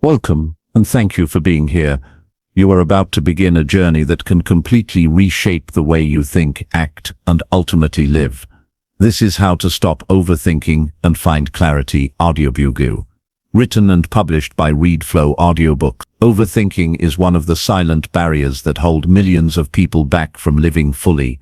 Welcome, and thank you for being here. You are about to begin a journey that can completely reshape the way you think, act, and ultimately live. This is How to Stop Overthinking and Find Clarity, Audiobook. Written and published by ReadFlow Audiobook. Overthinking is one of the silent barriers that hold millions of people back from living fully.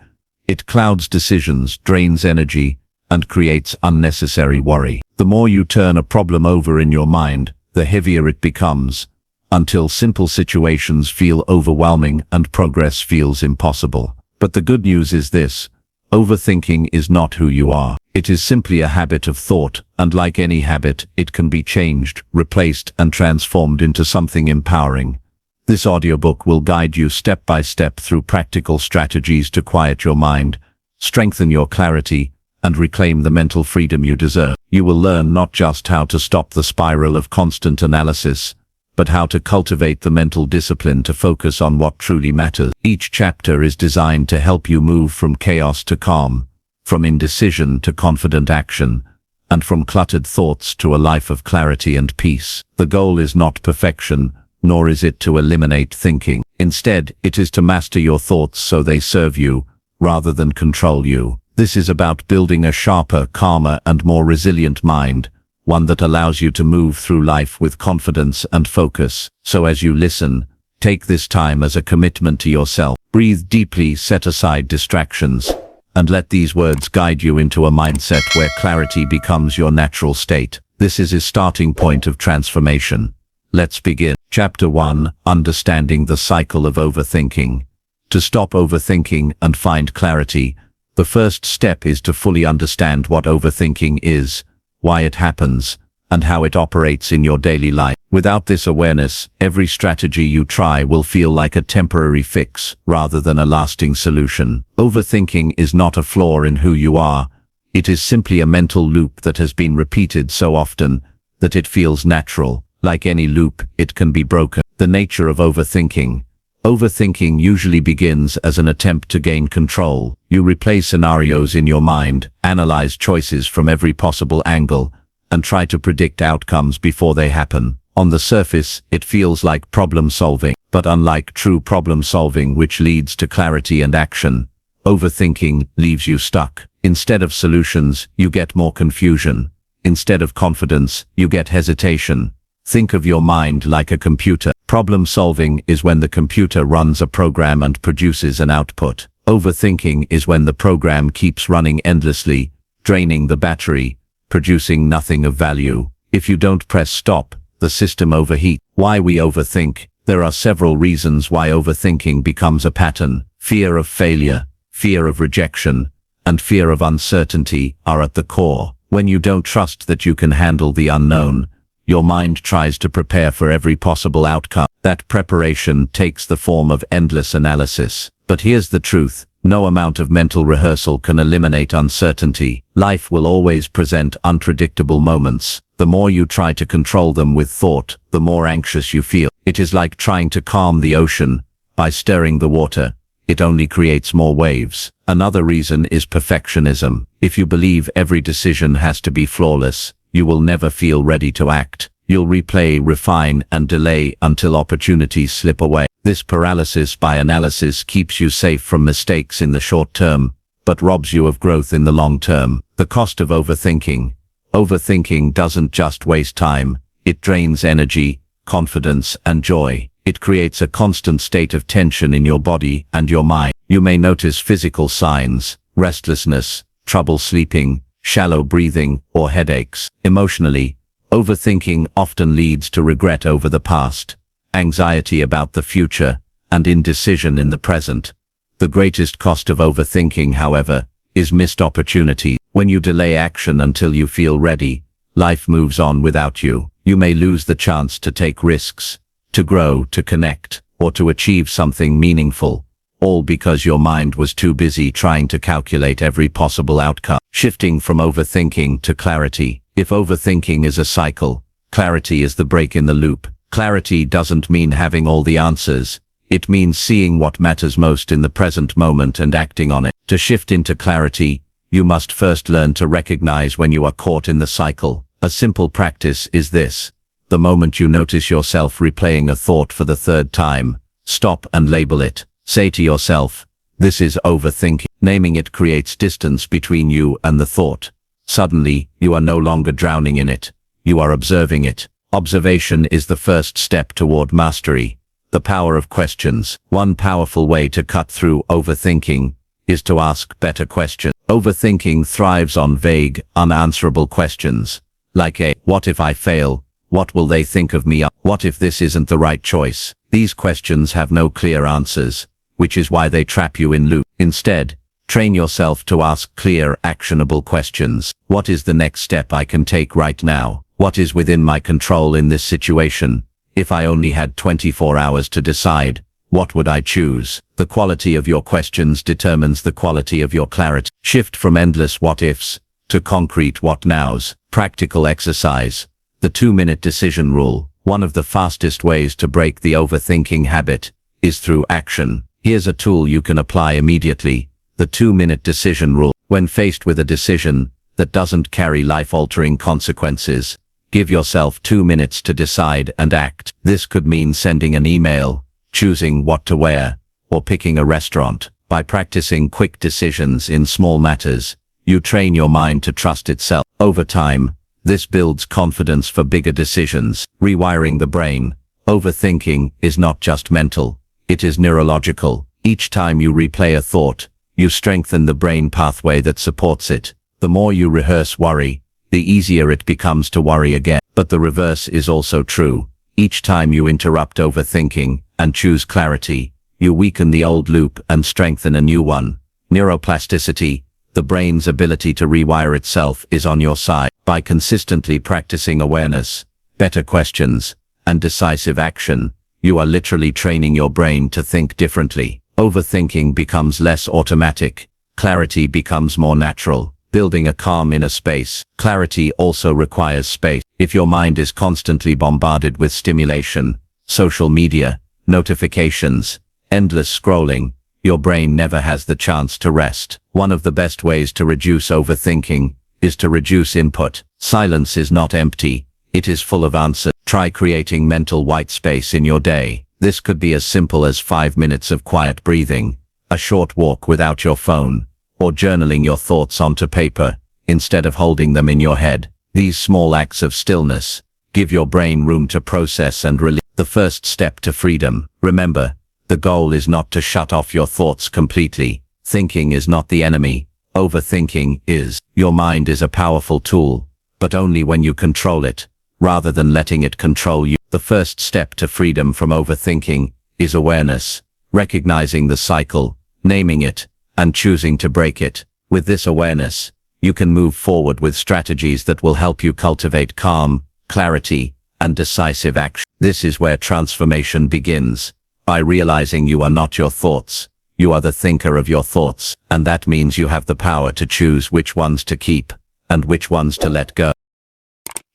It clouds decisions, drains energy, and creates unnecessary worry. The more you turn a problem over in your mind, the heavier it becomes, until simple situations feel overwhelming and progress feels impossible. But the good news is this: overthinking is not who you are. It is simply a habit of thought, and like any habit, it can be changed, replaced, and transformed into something empowering. This audiobook will guide you step by step through practical strategies to quiet your mind, strengthen your clarity, and reclaim the mental freedom you deserve. You will learn not just how to stop the spiral of constant analysis, but how to cultivate the mental discipline to focus on what truly matters. Each chapter is designed to help you move from chaos to calm, from indecision to confident action, and from cluttered thoughts to a life of clarity and peace. The goal is not perfection, nor is it to eliminate thinking. Instead, it is to master your thoughts so they serve you, rather than control you. This is about building a sharper, calmer, and more resilient mind, one that allows you to move through life with confidence and focus. So as you listen, take this time as a commitment to yourself. Breathe deeply, set aside distractions, and let these words guide you into a mindset where clarity becomes your natural state. This is a starting point of transformation. Let's begin. Chapter 1: Understanding the Cycle of Overthinking. To stop overthinking and find clarity, the first step is to fully understand what overthinking is, why it happens, and how it operates in your daily life. Without this awareness, every strategy you try will feel like a temporary fix rather than a lasting solution. Overthinking is not a flaw in who you are. It is simply a mental loop that has been repeated so often that it feels natural. Like any loop, it can be broken. The nature of overthinking. Overthinking usually begins as an attempt to gain control. You replay scenarios in your mind, analyze choices from every possible angle, and try to predict outcomes before they happen. On the surface, it feels like problem solving. But unlike true problem solving, which leads to clarity and action, overthinking leaves you stuck. Instead of solutions, you get more confusion. Instead of confidence, you get hesitation. Think of your mind like a computer. Problem solving is when the computer runs a program and produces an output. Overthinking is when the program keeps running endlessly, draining the battery, producing nothing of value. If you don't press stop, the system overheats. Why we overthink? There are several reasons why overthinking becomes a pattern. Fear of failure, fear of rejection, and fear of uncertainty are at the core. When you don't trust that you can handle the unknown, your mind tries to prepare for every possible outcome. That preparation takes the form of endless analysis. But here's the truth: no amount of mental rehearsal can eliminate uncertainty. Life will always present unpredictable moments. The more you try to control them with thought, the more anxious you feel. It is like trying to calm the ocean by stirring the water. It only creates more waves. Another reason is perfectionism. If you believe every decision has to be flawless, you will never feel ready to act. You'll replay, refine, and delay until opportunities slip away. This paralysis by analysis keeps you safe from mistakes in the short term, but robs you of growth in the long term. The cost of overthinking. Overthinking doesn't just waste time, it drains energy, confidence, and joy. It creates a constant state of tension in your body and your mind. You may notice physical signs: restlessness, trouble sleeping, shallow breathing, or headaches. Emotionally, overthinking often leads to regret over the past, anxiety about the future, and indecision in the present. The greatest cost of overthinking, however, is missed opportunity. When you delay action until you feel ready, life moves on without you. You may lose the chance to take risks, to grow, to connect, or to achieve something meaningful, all because your mind was too busy trying to calculate every possible outcome. Shifting from overthinking to clarity. If overthinking is a cycle, clarity is the break in the loop. Clarity doesn't mean having all the answers. It means seeing what matters most in the present moment and acting on it. To shift into clarity, you must first learn to recognize when you are caught in the cycle. A simple practice is this: The moment you notice yourself replaying a thought for the third time, stop and label it. Say to yourself, "This is overthinking." Naming it creates distance between you and the thought. Suddenly, you are no longer drowning in it. You are observing it. Observation is the first step toward mastery. The power of questions. One powerful way to cut through overthinking is to ask better questions. Overthinking thrives on vague, unanswerable questions, like what if I fail? What will they think of me? What if this isn't the right choice? These questions have no clear answers, which is why they trap you in loop. Instead, train yourself to ask clear, actionable questions. What is the next step I can take right now? What is within my control in this situation? If I only had 24 hours to decide, what would I choose? The quality of your questions determines the quality of your clarity. Shift from endless what-ifs to concrete what-nows. Practical exercise. The 2-minute decision rule. One of the fastest ways to break the overthinking habit is through action. Here's a tool you can apply immediately. The 2-minute decision rule. When faced with a decision that doesn't carry life-altering consequences, give yourself 2 minutes to decide and act. This could mean sending an email, choosing what to wear, or picking a restaurant. By practicing quick decisions in small matters, you train your mind to trust itself. Over time, this builds confidence for bigger decisions. Rewiring the brain. Overthinking is not just mental, it is neurological. Each time you replay a thought, you strengthen the brain pathway that supports it. The more you rehearse worry, the easier it becomes to worry again. But the reverse is also true. Each time you interrupt overthinking and choose clarity, you weaken the old loop and strengthen a new one. Neuroplasticity, the brain's ability to rewire itself, is on your side. By consistently practicing awareness, better questions, and decisive action, you are literally training your brain to think differently. Overthinking becomes less automatic. Clarity becomes more natural. Building a calm inner space. Clarity also requires space. If your mind is constantly bombarded with stimulation, social media, notifications, endless scrolling, your brain never has the chance to rest. One of the best ways to reduce overthinking is to reduce input. Silence is not empty, it is full of answers. Try creating mental white space in your day. This could be as simple as 5 minutes of quiet breathing, a short walk without your phone, or journaling your thoughts onto paper, instead of holding them in your head. These small acts of stillness give your brain room to process and release. The first step to freedom. Remember, the goal is not to shut off your thoughts completely. Thinking is not the enemy. Overthinking is. Your mind is a powerful tool, but only when you control it, rather than letting it control you. The first step to freedom from overthinking is awareness, recognizing the cycle, naming it, and choosing to break it. With this awareness, you can move forward with strategies that will help you cultivate calm, clarity, and decisive action. This is where transformation begins. By realizing you are not your thoughts, you are the thinker of your thoughts, and that means you have the power to choose which ones to keep and which ones to let go.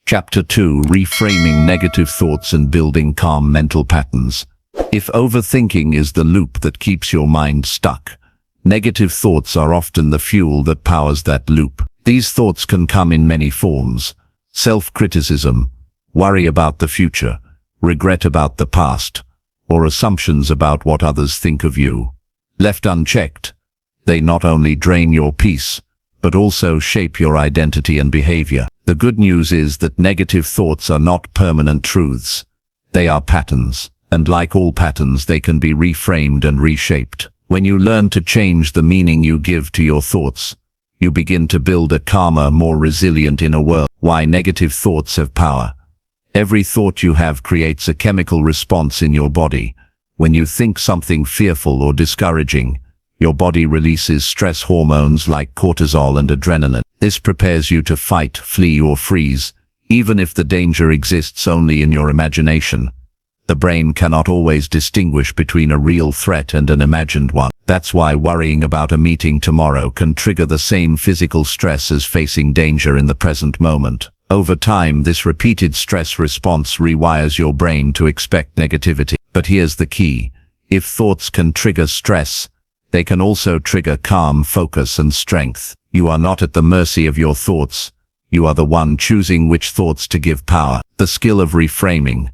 Chapter 2: Reframing Negative Thoughts and Building Calm Mental Patterns. If overthinking is the loop that keeps your mind stuck, negative thoughts are often the fuel that powers that loop. These thoughts can come in many forms: self-criticism, worry about the future, regret about the past, or assumptions about what others think of you. Left unchecked, they not only drain your peace, but also shape your identity and behavior. The good news is that negative thoughts are not permanent truths. They are patterns, and like all patterns, they can be reframed and reshaped. When you learn to change the meaning you give to your thoughts, you begin to build a calmer, more resilient inner world. Why negative thoughts have power. Every thought you have creates a chemical response in your body. When you think something fearful or discouraging, your body releases stress hormones like cortisol and adrenaline. This prepares you to fight, flee, or freeze, even if the danger exists only in your imagination. The brain cannot always distinguish between a real threat and an imagined one. That's why worrying about a meeting tomorrow can trigger the same physical stress as facing danger in the present moment. Over time, this repeated stress response rewires your brain to expect negativity. But here's the key. If thoughts can trigger stress, they can also trigger calm, focus, and strength. You are not at the mercy of your thoughts. You are the one choosing which thoughts to give power. The skill of reframing.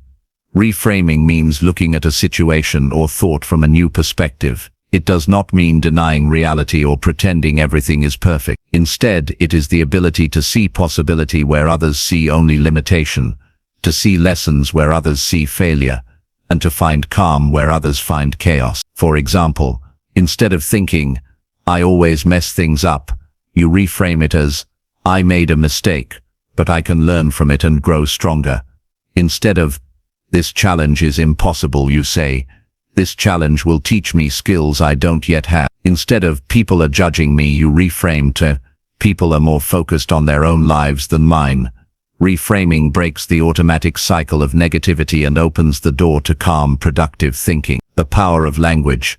Reframing means looking at a situation or thought from a new perspective. It does not mean denying reality or pretending everything is perfect. Instead, it is the ability to see possibility where others see only limitation, to see lessons where others see failure, and to find calm where others find chaos. For example, instead of thinking, "I always mess things up," you reframe it as, "I made a mistake, but I can learn from it and grow stronger." Instead of, "This challenge is impossible," you say, "This challenge will teach me skills I don't yet have." Instead of, "People are judging me," you reframe to, "People are more focused on their own lives than mine." Reframing breaks the automatic cycle of negativity and opens the door to calm, productive thinking. The power of language.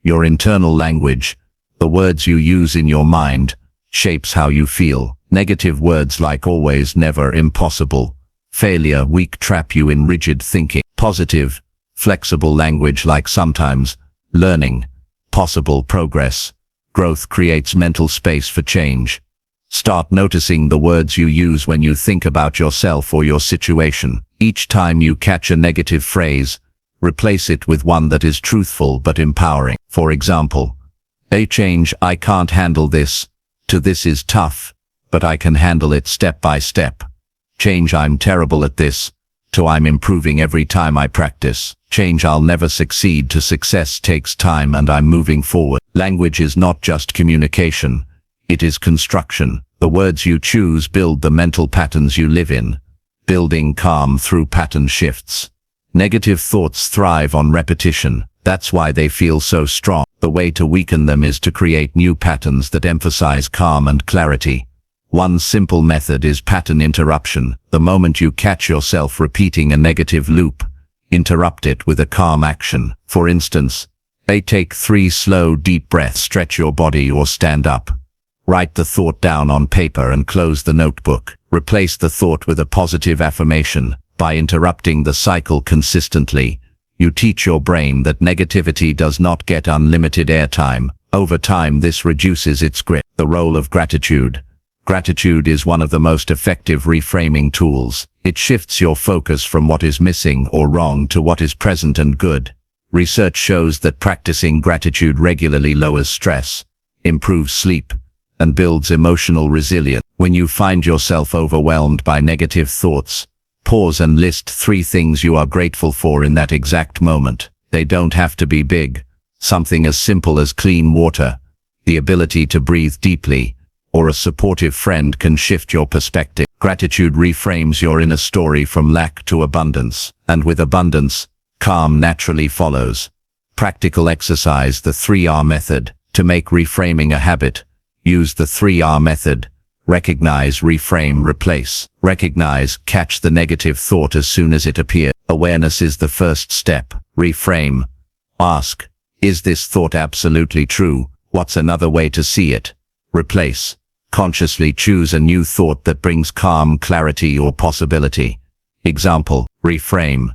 Your internal language, the words you use in your mind, shapes how you feel. Negative words like always, never, impossible, failure, weak trap you in rigid thinking. Positive, flexible language like sometimes, learning, possible, progress, growth creates mental space for change. Start noticing the words you use when you think about yourself or your situation. Each time you catch a negative phrase, replace it with one that is truthful but empowering. For example, a change, "I can't handle this," to "This is tough, but I can handle it step by step." Change, "I'm terrible at this," to "I'm improving every time I practice." Change, "I'll never succeed," to "Success takes time and I'm moving forward." Language is not just communication, it is construction. The words you choose build the mental patterns you live in, building calm through pattern shifts. Negative thoughts thrive on repetition. That's why they feel so strong. The way to weaken them is to create new patterns that emphasize calm and clarity. One simple method is pattern interruption. The moment you catch yourself repeating a negative loop, interrupt it with a calm action. For instance, take 3 slow, deep breaths, stretch your body or stand up. Write the thought down on paper and close the notebook. Replace the thought with a positive affirmation. By interrupting the cycle consistently, you teach your brain that negativity does not get unlimited airtime. Over time, this reduces its grip. The role of gratitude. Gratitude is one of the most effective reframing tools. It shifts your focus from what is missing or wrong to what is present and good. Research shows that practicing gratitude regularly lowers stress, improves sleep, and builds emotional resilience. When you find yourself overwhelmed by negative thoughts, pause and list 3 things you are grateful for in that exact moment. They don't have to be big. Something as simple as clean water, the ability to breathe deeply, or a supportive friend can shift your perspective. Gratitude reframes your inner story from lack to abundance, and with abundance, calm naturally follows. Practical exercise, the 3R method. To make reframing a habit, use the 3R method. Recognize, reframe, replace. Recognize, catch the negative thought as soon as it appears. Awareness is the first step. Reframe. Ask, is this thought absolutely true? What's another way to see it? Replace. Consciously choose a new thought that brings calm, clarity, or possibility. Example, reframe.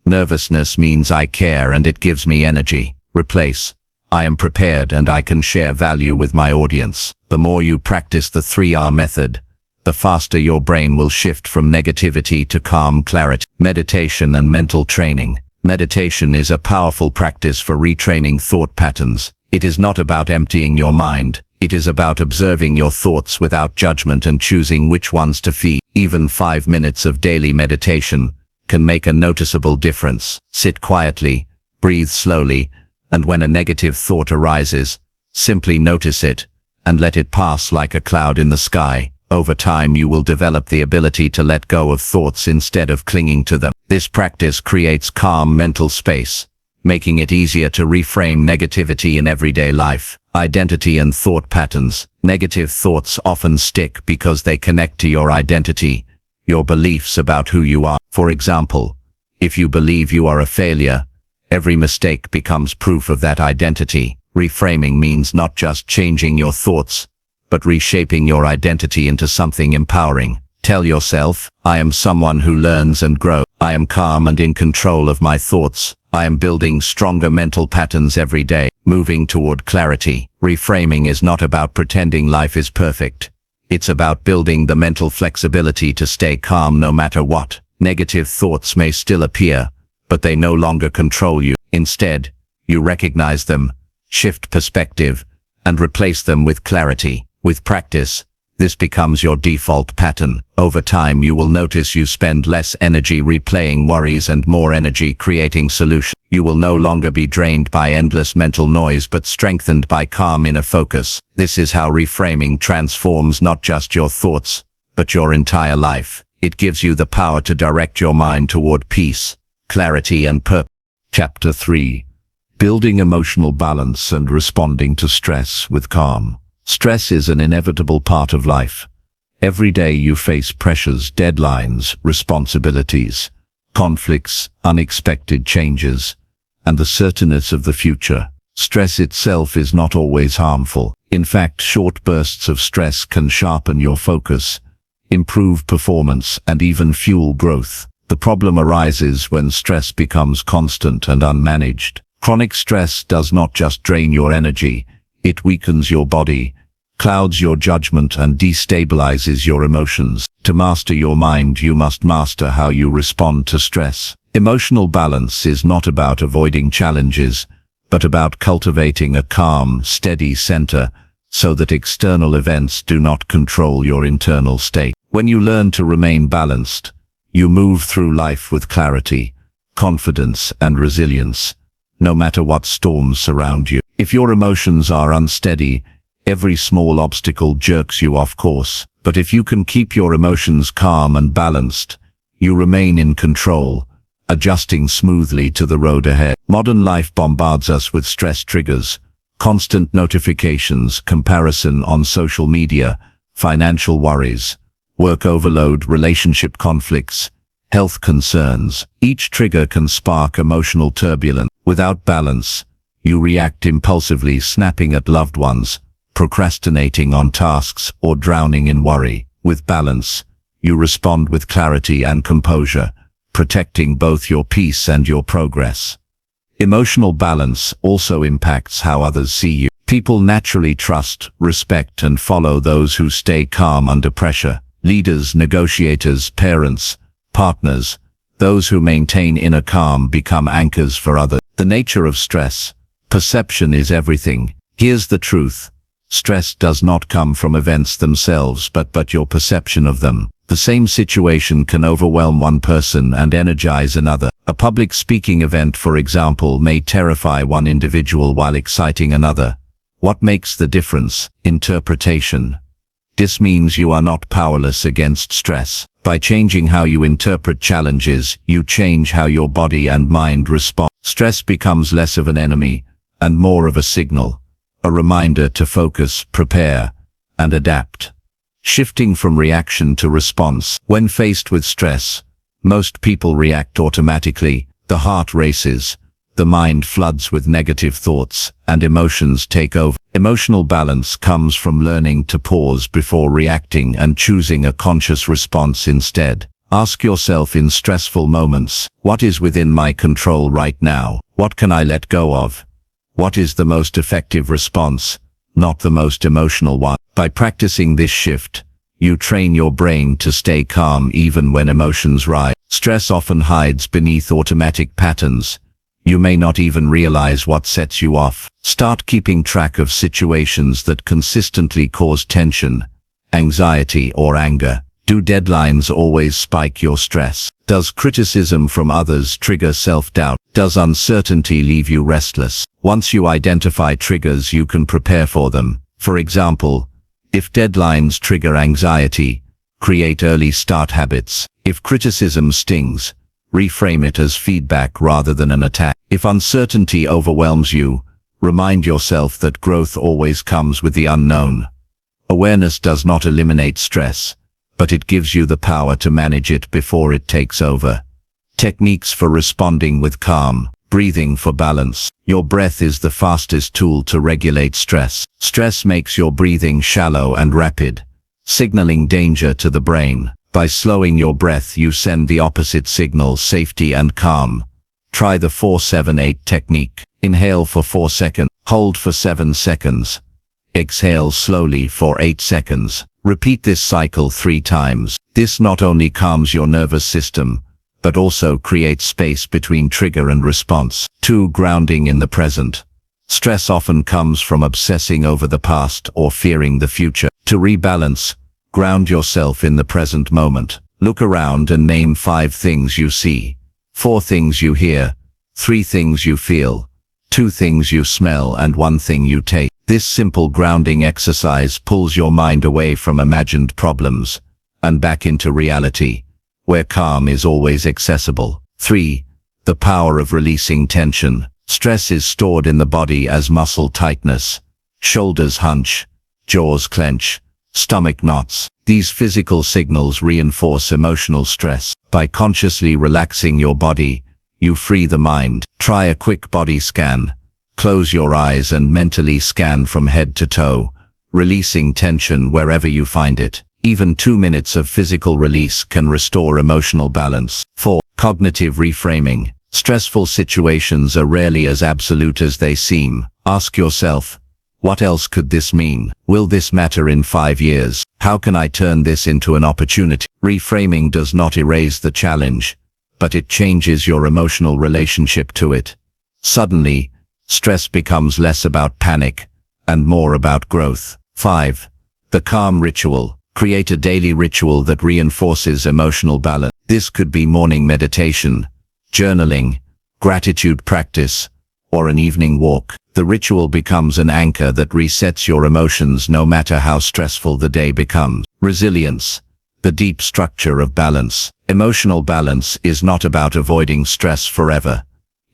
Nervousness means I care and it gives me energy. Replace. I am prepared and I can share value with my audience. The more you practice the 3R method, the faster your brain will shift from negativity to calm clarity. Meditation and mental training. Meditation is a powerful practice for retraining thought patterns. It is not about emptying your mind. It is about observing your thoughts without judgment and choosing which ones to feed. Even 5 minutes of daily meditation can make a noticeable difference. Sit quietly, breathe slowly, and when a negative thought arises, simply notice it and let it pass like a cloud in the sky. Over time, you will develop the ability to let go of thoughts instead of clinging to them. This practice creates calm mental space, making it easier to reframe negativity in everyday life. Identity and thought patterns. Negative thoughts often stick because they connect to your identity, your beliefs about who you are. For example, if you believe you are a failure, every mistake becomes proof of that identity. Reframing means not just changing your thoughts, but reshaping your identity into something empowering. Tell yourself, I am someone who learns and grows. I am calm and in control of my thoughts. I am building stronger mental patterns every day, moving toward clarity. Reframing is not about pretending life is perfect. It's about building the mental flexibility to stay calm no matter what. Negative thoughts may still appear, but they no longer control you. Instead, you recognize them, shift perspective, and replace them with clarity. With practice, this becomes your default pattern. Over time, you will notice you spend less energy replaying worries and more energy creating solutions. You will no longer be drained by endless mental noise but strengthened by calm inner focus. This is how reframing transforms not just your thoughts, but your entire life. It gives you the power to direct your mind toward peace, clarity, and purpose. Chapter 3. Building emotional balance and responding to stress with calm. Stress is an inevitable part of life. Every day you face pressures, deadlines, responsibilities, conflicts, unexpected changes, and the certainty of the future. Stress itself is not always harmful. In fact, short bursts of stress can sharpen your focus, improve performance, and even fuel growth. The problem arises when stress becomes constant and unmanaged. Chronic stress does not just drain your energy, it weakens your body, clouds your judgment, and destabilizes your emotions. To master your mind, you must master how you respond to stress. Emotional balance is not about avoiding challenges, but about cultivating a calm, steady center so that external events do not control your internal state. When you learn to remain balanced, you move through life with clarity, confidence, and resilience, no matter what storms surround you. If your emotions are unsteady, every small obstacle jerks you off course. But if you can keep your emotions calm and balanced, you remain in control, adjusting smoothly to the road ahead. Modern life bombards us with stress triggers, constant notifications, comparison on social media, financial worries, work overload, relationship conflicts, health concerns. Each trigger can spark emotional turbulence. Without balance, you react impulsively, snapping at loved ones, procrastinating on tasks, or drowning in worry. With balance, you respond with clarity and composure, protecting both your peace and your progress. Emotional balance also impacts how others see you. People naturally trust, respect, and follow those who stay calm under pressure. Leaders, negotiators, parents, partners, those who maintain inner calm become anchors for others. The nature of stress. Perception is everything. Here's the truth. Stress does not come from events themselves, but your perception of them. The same situation can overwhelm one person and energize another. A public speaking event, for example, may terrify one individual while exciting another. What makes the difference? Interpretation. This means you are not powerless against stress. By changing how you interpret challenges, you change how your body and mind respond. Stress becomes less of an enemy and more of a signal, a reminder to focus, prepare, and adapt. Shifting from reaction to response. When faced with stress, most people react automatically. The heart races, the mind floods with negative thoughts, and emotions take over. Emotional balance comes from learning to pause before reacting and choosing a conscious response instead. Ask yourself in stressful moments, what is within my control right now? What can I let go of? What is the most effective response, not the most emotional one? By practicing this shift, you train your brain to stay calm even when emotions rise. Stress often hides beneath automatic patterns. You may not even realize what sets you off. Start keeping track of situations that consistently cause tension, anxiety, or anger. Do deadlines always spike your stress? Does criticism from others trigger self-doubt? Does uncertainty leave you restless? Once you identify triggers, you can prepare for them. For example, if deadlines trigger anxiety, create early start habits. If criticism stings, reframe it as feedback rather than an attack. If uncertainty overwhelms you, remind yourself that growth always comes with the unknown. Awareness does not eliminate stress, but it gives you the power to manage it before it takes over. Techniques for responding with calm. Breathing for balance. Your breath is the fastest tool to regulate stress. Stress makes your breathing shallow and rapid, signaling danger to the brain. By slowing your breath, you send the opposite signal, safety and calm. Try the 4-7-8 technique. Inhale for 4 seconds, hold for 7 seconds, Exhale slowly for 8 seconds. Repeat this cycle 3 times. This not only calms your nervous system, but also creates space between trigger and response. 2. Grounding in the present. Stress often comes from obsessing over the past or fearing the future. To rebalance, ground yourself in the present moment. Look around and name 5 things you see, 4 things you hear, 3 things you feel, 2 things you smell, and 1 thing you taste. This simple grounding exercise pulls your mind away from imagined problems and back into reality, where calm is always accessible. 3. The power of releasing tension. Stress is stored in the body as muscle tightness, shoulders hunch, jaws clench, stomach knots. These physical signals reinforce emotional stress. By consciously relaxing your body, you free the mind. Try a quick body scan. Close your eyes and mentally scan from head to toe, releasing tension wherever you find it. Even 2 minutes of physical release can restore emotional balance. 4. Cognitive reframing. Stressful situations are rarely as absolute as they seem. Ask yourself, what else could this mean? Will this matter in 5 years? How can I turn this into an opportunity? Reframing does not erase the challenge, but it changes your emotional relationship to it. Suddenly, stress becomes less about panic and more about growth. 5. The calm ritual. Create a daily ritual that reinforces emotional balance. This could be morning meditation, journaling, gratitude practice, or an evening walk. The ritual becomes an anchor that resets your emotions no matter how stressful the day becomes. Resilience. The deep structure of balance. Emotional balance is not about avoiding stress forever.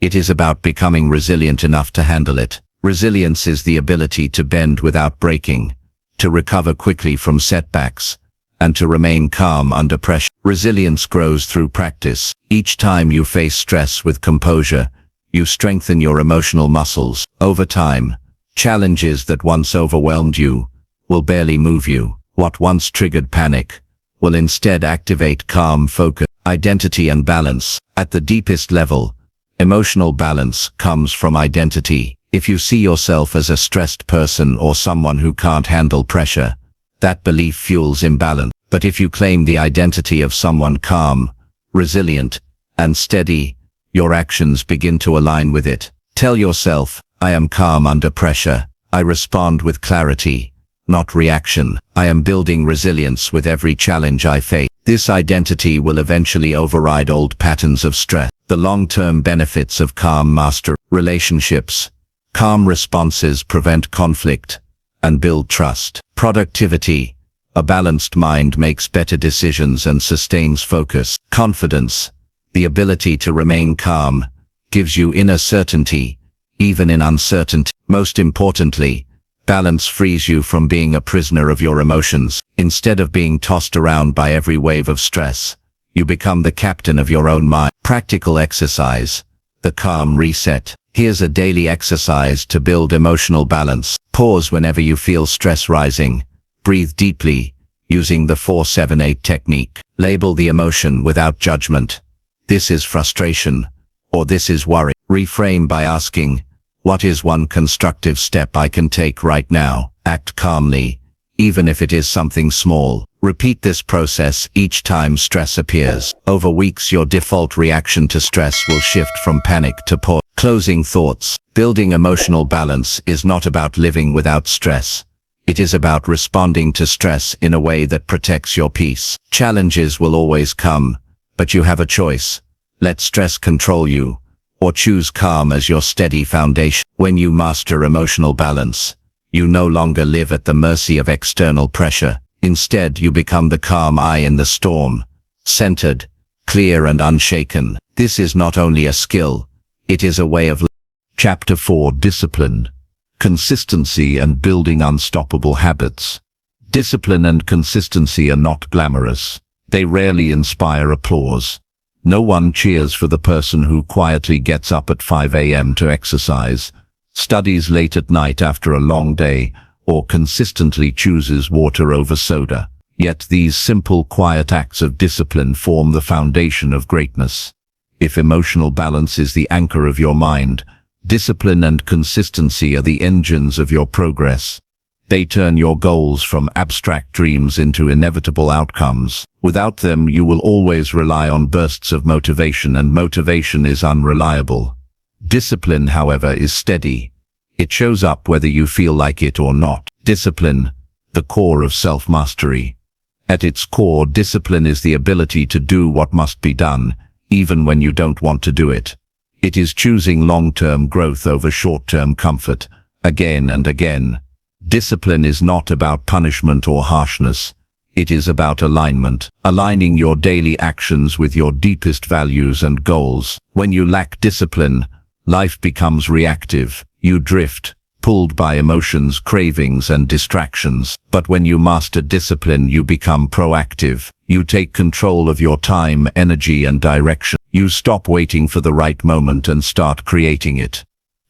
It is about becoming resilient enough to handle it. Resilience is the ability to bend without breaking, to recover quickly from setbacks, and to remain calm under pressure. Resilience grows through practice. Each time you face stress with composure, you strengthen your emotional muscles. Over time, challenges that once overwhelmed you will barely move you. What once triggered panic will instead activate calm focus. Identity and balance. At the deepest level, emotional balance comes from identity. If you see yourself as a stressed person or someone who can't handle pressure, that belief fuels imbalance. But if you claim the identity of someone calm, resilient, and steady, your actions begin to align with it. Tell yourself, I am calm under pressure. I respond with clarity, not reaction. I am building resilience with every challenge I face. This identity will eventually override old patterns of stress. The long-term benefits of calm master relationships. Calm responses prevent conflict and build trust. Productivity. A balanced mind makes better decisions and sustains focus. Confidence. The ability to remain calm gives you inner certainty, even in uncertainty. Most importantly, balance frees you from being a prisoner of your emotions. Instead of being tossed around by every wave of stress, you become the captain of your own mind. Practical exercise. The calm reset. Here's a daily exercise to build emotional balance. Pause whenever you feel stress rising. Breathe deeply, using the 4-7-8 technique. Label the emotion without judgment. This is frustration, or this is worry. Reframe by asking, what is one constructive step I can take right now? Act calmly, even if it is something small. Repeat this process each time stress appears. Over weeks, your default reaction to stress will shift from panic to pause. Closing thoughts. Building emotional balance is not about living without stress. It is about responding to stress in a way that protects your peace. Challenges will always come, but you have a choice. Let stress control you, or choose calm as your steady foundation. When you master emotional balance, you no longer live at the mercy of external pressure. Instead, you become the calm eye in the storm, centered, clear and unshaken. This is not only a skill, it is a way of life. Chapter 4. Discipline. Consistency and building unstoppable habits. Discipline and consistency are not glamorous. They rarely inspire applause. No one cheers for the person who quietly gets up at 5 a.m. to exercise, studies late at night after a long day, or consistently chooses water over soda. Yet these simple, quiet acts of discipline form the foundation of greatness. If emotional balance is the anchor of your mind, discipline and consistency are the engines of your progress. They turn your goals from abstract dreams into inevitable outcomes. Without them, you will always rely on bursts of motivation, and motivation is unreliable. Discipline, however, is steady. It shows up whether you feel like it or not. Discipline, the core of self-mastery. At its core, discipline is the ability to do what must be done, even when you don't want to do it. It is choosing long-term growth over short-term comfort, again and again. Discipline is not about punishment or harshness. It is about alignment, aligning your daily actions with your deepest values and goals. When you lack discipline, life becomes reactive. You drift, pulled by emotions, cravings, and distractions. But when you master discipline, you become proactive. You take control of your time, energy, and direction. You stop waiting for the right moment and start creating it.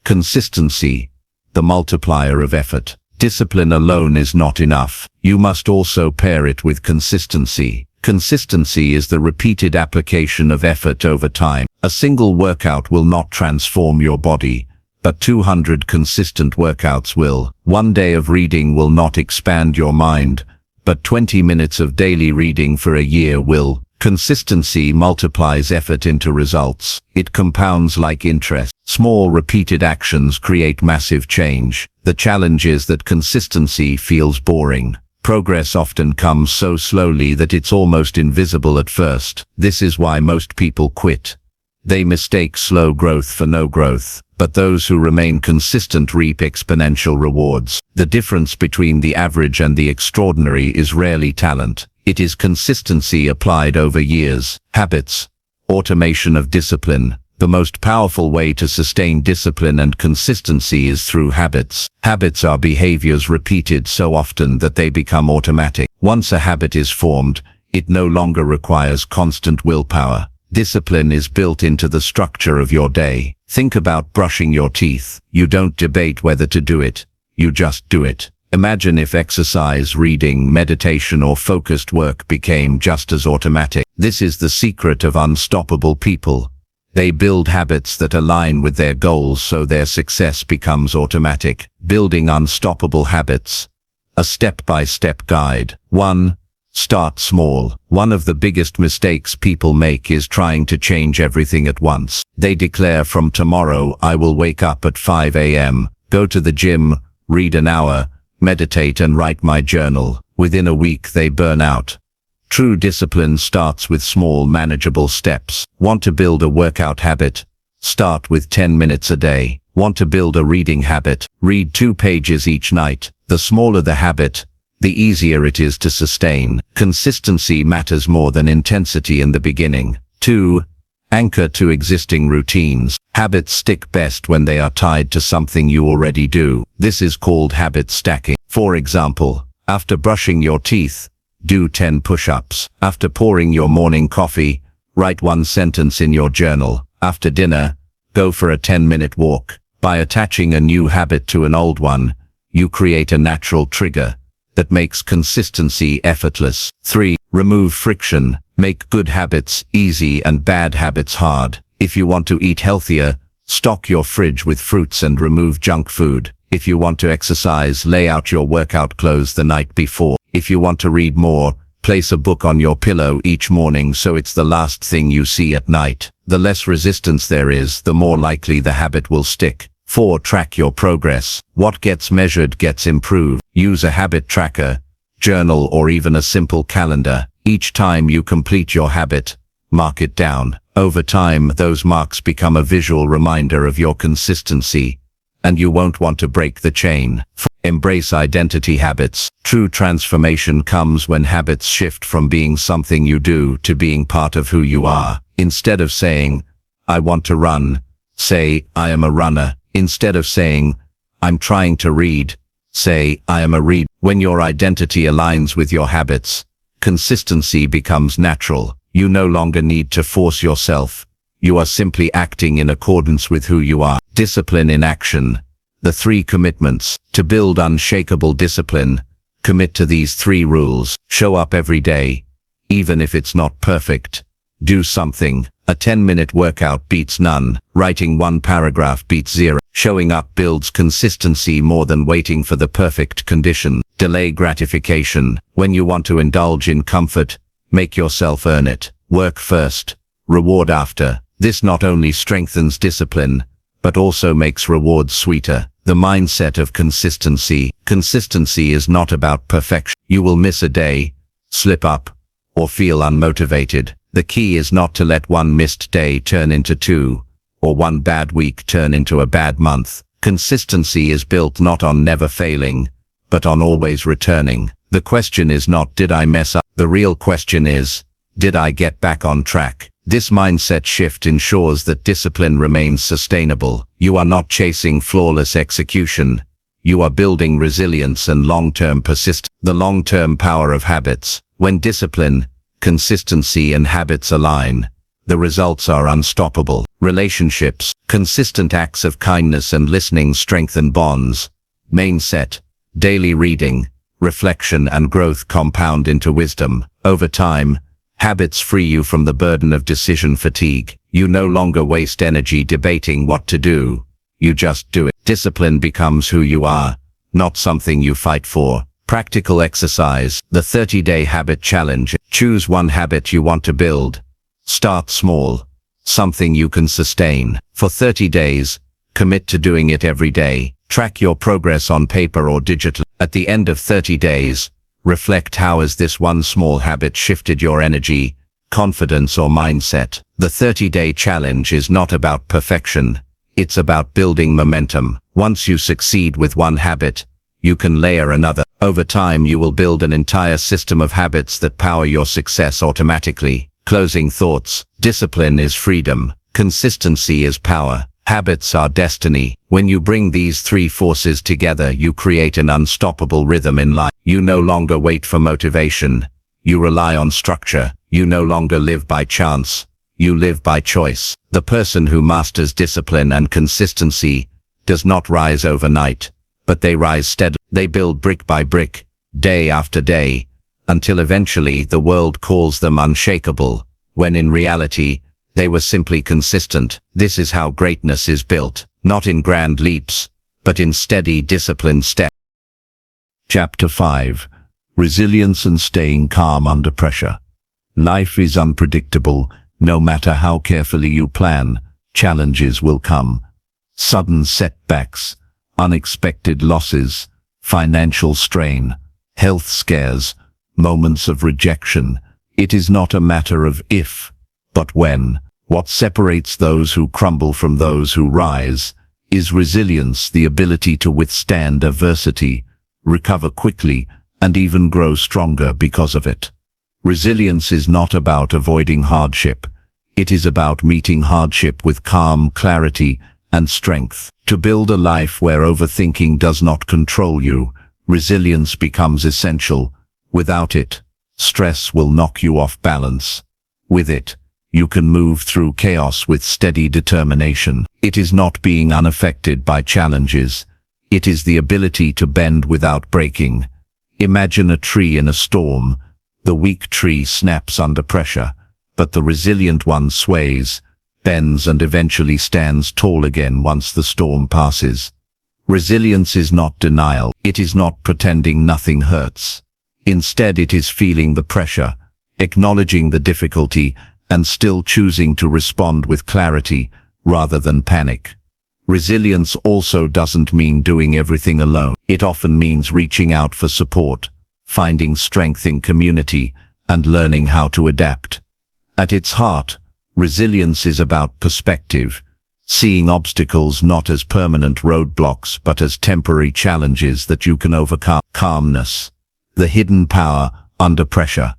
Consistency, the multiplier of effort. Discipline alone is not enough. You must also pair it with consistency. Consistency is the repeated application of effort over time. A single workout will not transform your body, but 200 consistent workouts will. One day of reading will not expand your mind, but 20 minutes of daily reading for a year will. Consistency multiplies effort into results. It compounds like interest. Small repeated actions create massive change. The challenge is that consistency feels boring. Progress often comes so slowly that it's almost invisible at first. This is why most people quit. They mistake slow growth for no growth. But those who remain consistent reap exponential rewards. The difference between the average and the extraordinary is rarely talent. It is consistency applied over years. Habits. Automation of discipline. The most powerful way to sustain discipline and consistency is through habits. Habits are behaviors repeated so often that they become automatic. Once a habit is formed, it no longer requires constant willpower. Discipline is built into the structure of your day. Think about brushing your teeth. You don't debate whether to do it. You just do it. Imagine if exercise, reading, meditation, or focused work became just as automatic. This is the secret of unstoppable people. They build habits that align with their goals so their success becomes automatic. Building unstoppable habits. A step-by-step guide. 1. Start small. One of the biggest mistakes people make is trying to change everything at once. They declare, from tomorrow I will wake up at 5 a.m., go to the gym, read an hour, meditate and write my journal. Within a week they burn out. True discipline starts with small, manageable steps. Want to build a workout habit? Start with 10 minutes a day. Want to build a reading habit? Read 2 pages each night. The smaller the habit, the easier it is to sustain. Consistency matters more than intensity in the beginning. 2. Anchor to existing routines. Habits stick best when they are tied to something you already do. This is called habit stacking. For example, after brushing your teeth, do 10 push-ups. After pouring your morning coffee, write 1 sentence in your journal. After dinner, go for a 10-minute walk. By attaching a new habit to an old one, you create a natural trigger that makes consistency effortless. 3. Remove friction. Make good habits easy and bad habits hard. If you want to eat healthier, stock your fridge with fruits and remove junk food. If you want to exercise, lay out your workout clothes the night before. If you want to read more, place a book on your pillow each morning so it's the last thing you see at night. The less resistance there is, the more likely the habit will stick. 4. Track your progress. What gets measured gets improved. Use a habit tracker, journal, or even a simple calendar. Each time you complete your habit, mark it down. Over time, those marks become a visual reminder of your consistency, and you won't want to break the chain. Embrace identity habits. True transformation comes when habits shift from being something you do to being part of who you are. Instead of saying, I want to run, say, I am a runner. Instead of saying, I'm trying to read, say, I am a reader. When your identity aligns with your habits, consistency becomes natural. You no longer need to force yourself. You are simply acting in accordance with who you are. Discipline in action. The 3 commitments. To build unshakable discipline, commit to these 3 rules. Show up every day, even if it's not perfect. Do something. A 10-minute workout beats none. Writing one paragraph beats zero. Showing up builds consistency more than waiting for the perfect condition. Delay gratification. When you want to indulge in comfort, make yourself earn it. Work first, reward after. This not only strengthens discipline, but also makes rewards sweeter. The mindset of consistency. Consistency is not about perfection. You will miss a day, slip up, or feel unmotivated. The key is not to let one missed day turn into two, or one bad week turn into a bad month. Consistency is built not on never failing, but on always returning. The question is not, did I mess up? The real question is, did I get back on track? This mindset shift ensures that discipline remains sustainable. You are not chasing flawless execution. You are building resilience and long-term persistence. The long-term power of habits. When discipline, consistency and habits align, the results are unstoppable. Relationships. Consistent acts of kindness and listening strengthen bonds. Mindset. Daily reading, reflection and growth compound into wisdom. Over time, habits free you from the burden of decision fatigue. You no longer waste energy debating what to do. You just do it. Discipline becomes who you are, not something you fight for. Practical exercise. The 30-day habit challenge. Choose one habit you want to build. Start small. Something you can sustain. For 30 days, commit to doing it every day. Track your progress on paper or digital. At the end of 30 days, reflect how has this one small habit shifted your energy, confidence or mindset. The 30-day challenge is not about perfection. It's about building momentum. Once you succeed with one habit, you can layer another. Over time you will build an entire system of habits that power your success automatically. Closing thoughts. Discipline is freedom. Consistency is power. Habits are destiny. When you bring these three forces together, you create an unstoppable rhythm in life. You no longer wait for motivation. You rely on structure. You no longer live by chance. You live by choice. The person who masters discipline and consistency does not rise overnight, but they rise steadily. They build brick by brick, day after day, until eventually the world calls them unshakable, when in reality, they were simply consistent. This is how greatness is built, not in grand leaps, but in steady, disciplined steps. Chapter 5. Resilience and staying calm under pressure. Life is unpredictable. No matter how carefully you plan, challenges will come. Sudden setbacks, unexpected losses, financial strain, health scares, moments of rejection. It is not a matter of if, but when. What separates those who crumble from those who rise is resilience, the ability to withstand adversity, recover quickly, and even grow stronger because of it. Resilience is not about avoiding hardship. It is about meeting hardship with calm, clarity, and strength. To build a life where overthinking does not control you, resilience becomes essential. Without it, stress will knock you off balance. With it, you can move through chaos with steady determination. It is not being unaffected by challenges. It is the ability to bend without breaking. Imagine a tree in a storm. The weak tree snaps under pressure, but the resilient one sways, bends and eventually stands tall again once the storm passes. Resilience is not denial. It is not pretending nothing hurts. Instead, it is feeling the pressure, acknowledging the difficulty, and still choosing to respond with clarity rather than panic. Resilience also doesn't mean doing everything alone. It often means reaching out for support, finding strength in community, and learning how to adapt. At its heart, resilience is about perspective, seeing obstacles not as permanent roadblocks but as temporary challenges that you can overcome. Calmness, the hidden power under pressure.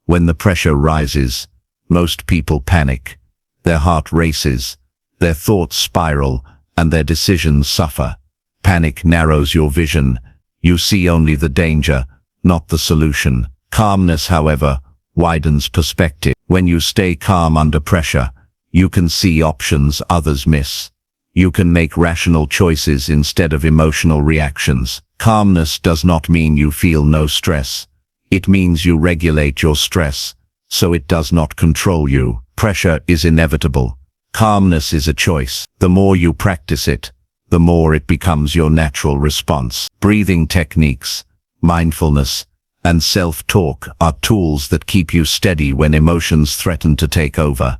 When the pressure rises, most people panic. Their heart races, their thoughts spiral, and their decisions suffer. Panic narrows your vision. You see only the danger, not the solution. Calmness, however, widens perspective. When you stay calm under pressure, you can see options others miss. You can make rational choices instead of emotional reactions. Calmness does not mean you feel no stress. It means you regulate your stress, so it does not control you. Pressure is inevitable. Calmness is a choice. The more you practice it, the more it becomes your natural response. Breathing techniques, mindfulness, and self-talk are tools that keep you steady when emotions threaten to take over.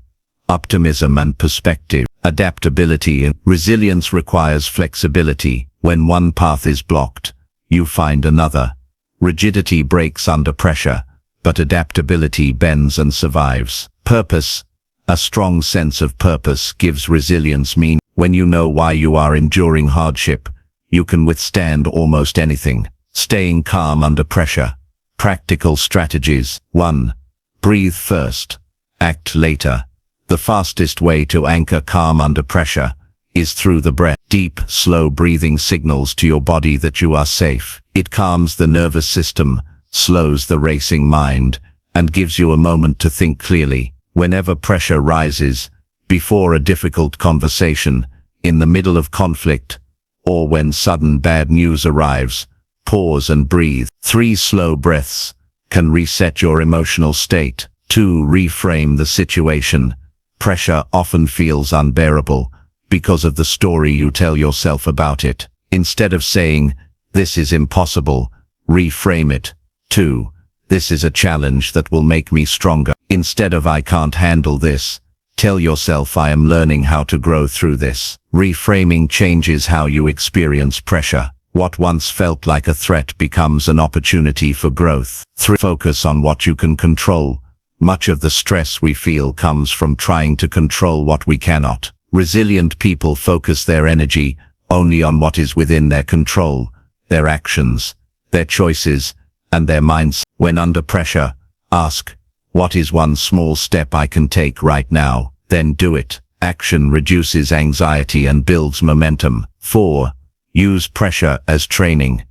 Optimism and perspective, adaptability and resilience requires flexibility. When one path is blocked, you find another. Rigidity breaks under pressure, but adaptability bends and survives. Purpose, a strong sense of purpose gives resilience meaning. When you know why you are enduring hardship, you can withstand almost anything. Staying calm under pressure. Practical strategies. 1. Breathe first. Act later. The fastest way to anchor calm under pressure is through the breath. Deep, slow breathing signals to your body that you are safe. It calms the nervous system, slows the racing mind, and gives you a moment to think clearly. Whenever pressure rises, before a difficult conversation, in the middle of conflict, or when sudden bad news arrives, pause and breathe. 3 slow breaths can reset your emotional state. 2. Reframe the situation. Pressure often feels unbearable because of the story you tell yourself about it. Instead of saying, "This is impossible," reframe it. 2. This is a challenge that will make me stronger. Instead of "I can't handle this," tell yourself, "I am learning how to grow through this." Reframing changes how you experience pressure. What once felt like a threat becomes an opportunity for growth. 3. Focus on what you can control. Much of the stress we feel comes from trying to control what we cannot. Resilient people focus their energy only on what is within their control, their actions, their choices, and their minds. When under pressure, ask, "What is one small step I can take right now?" Then do it. Action reduces anxiety and builds momentum. 4. Use pressure as training.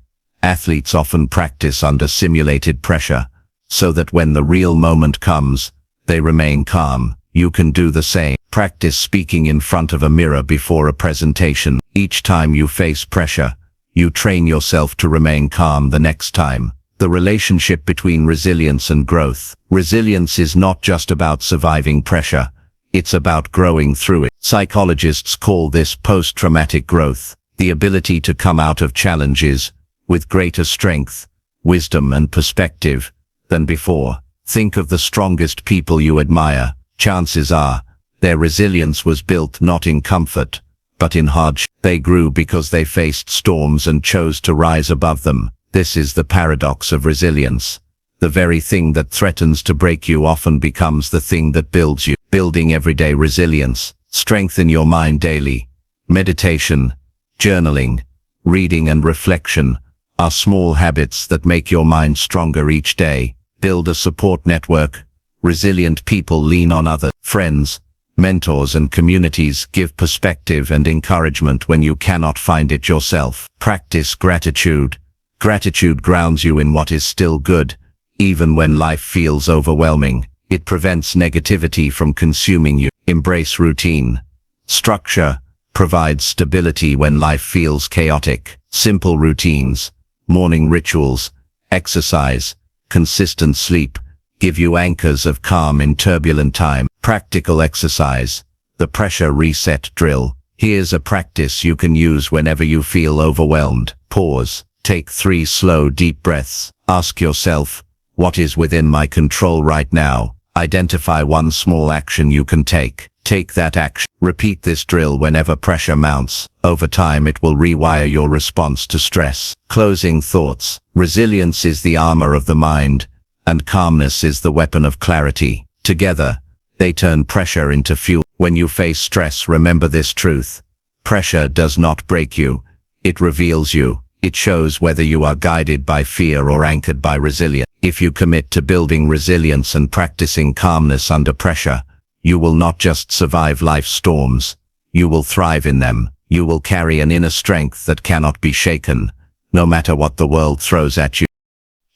Athletes often practice under simulated pressure, so that when the real moment comes, they remain calm. You can do the same. Practice speaking in front of a mirror before a presentation. Each time you face pressure, you train yourself to remain calm the next time. The relationship between resilience and growth. Resilience is not just about surviving pressure, it's about growing through it. Psychologists call this post-traumatic growth, the ability to come out of challenges with greater strength, wisdom, and perspective than before. Think of the strongest people you admire. Chances are, their resilience was built not in comfort, but in hardship. They grew because they faced storms and chose to rise above them. This is the paradox of resilience. The very thing that threatens to break you often becomes the thing that builds you. Building everyday resilience. Strengthen your mind daily. Meditation, journaling, reading, and reflection are small habits that make your mind stronger each day. Build a support network. Resilient people lean on other friends, mentors, and communities. Give perspective and encouragement when you cannot find it yourself. Practice gratitude. Gratitude grounds you in what is still good, even when life feels overwhelming. It prevents negativity from consuming you. Embrace routine. Structure provides stability when life feels chaotic. Simple routines, morning rituals, exercise, consistent sleep, give you anchors of calm in turbulent time. Practical exercise. The pressure reset drill. Here's a practice you can use whenever you feel overwhelmed. Pause. Take 3 slow, deep breaths. Ask yourself, what is within my control right now? Identify one small action you can take. Take that action. Repeat this drill whenever pressure mounts. Over time, it will rewire your response to stress. Closing thoughts. Resilience is the armor of the mind, and calmness is the weapon of clarity. Together, they turn pressure into fuel. When you face stress, remember this truth. Pressure does not break you. It reveals you. It shows whether you are guided by fear or anchored by resilience. If you commit to building resilience and practicing calmness under pressure, you will not just survive life's storms, you will thrive in them. You will carry an inner strength that cannot be shaken, no matter what the world throws at you.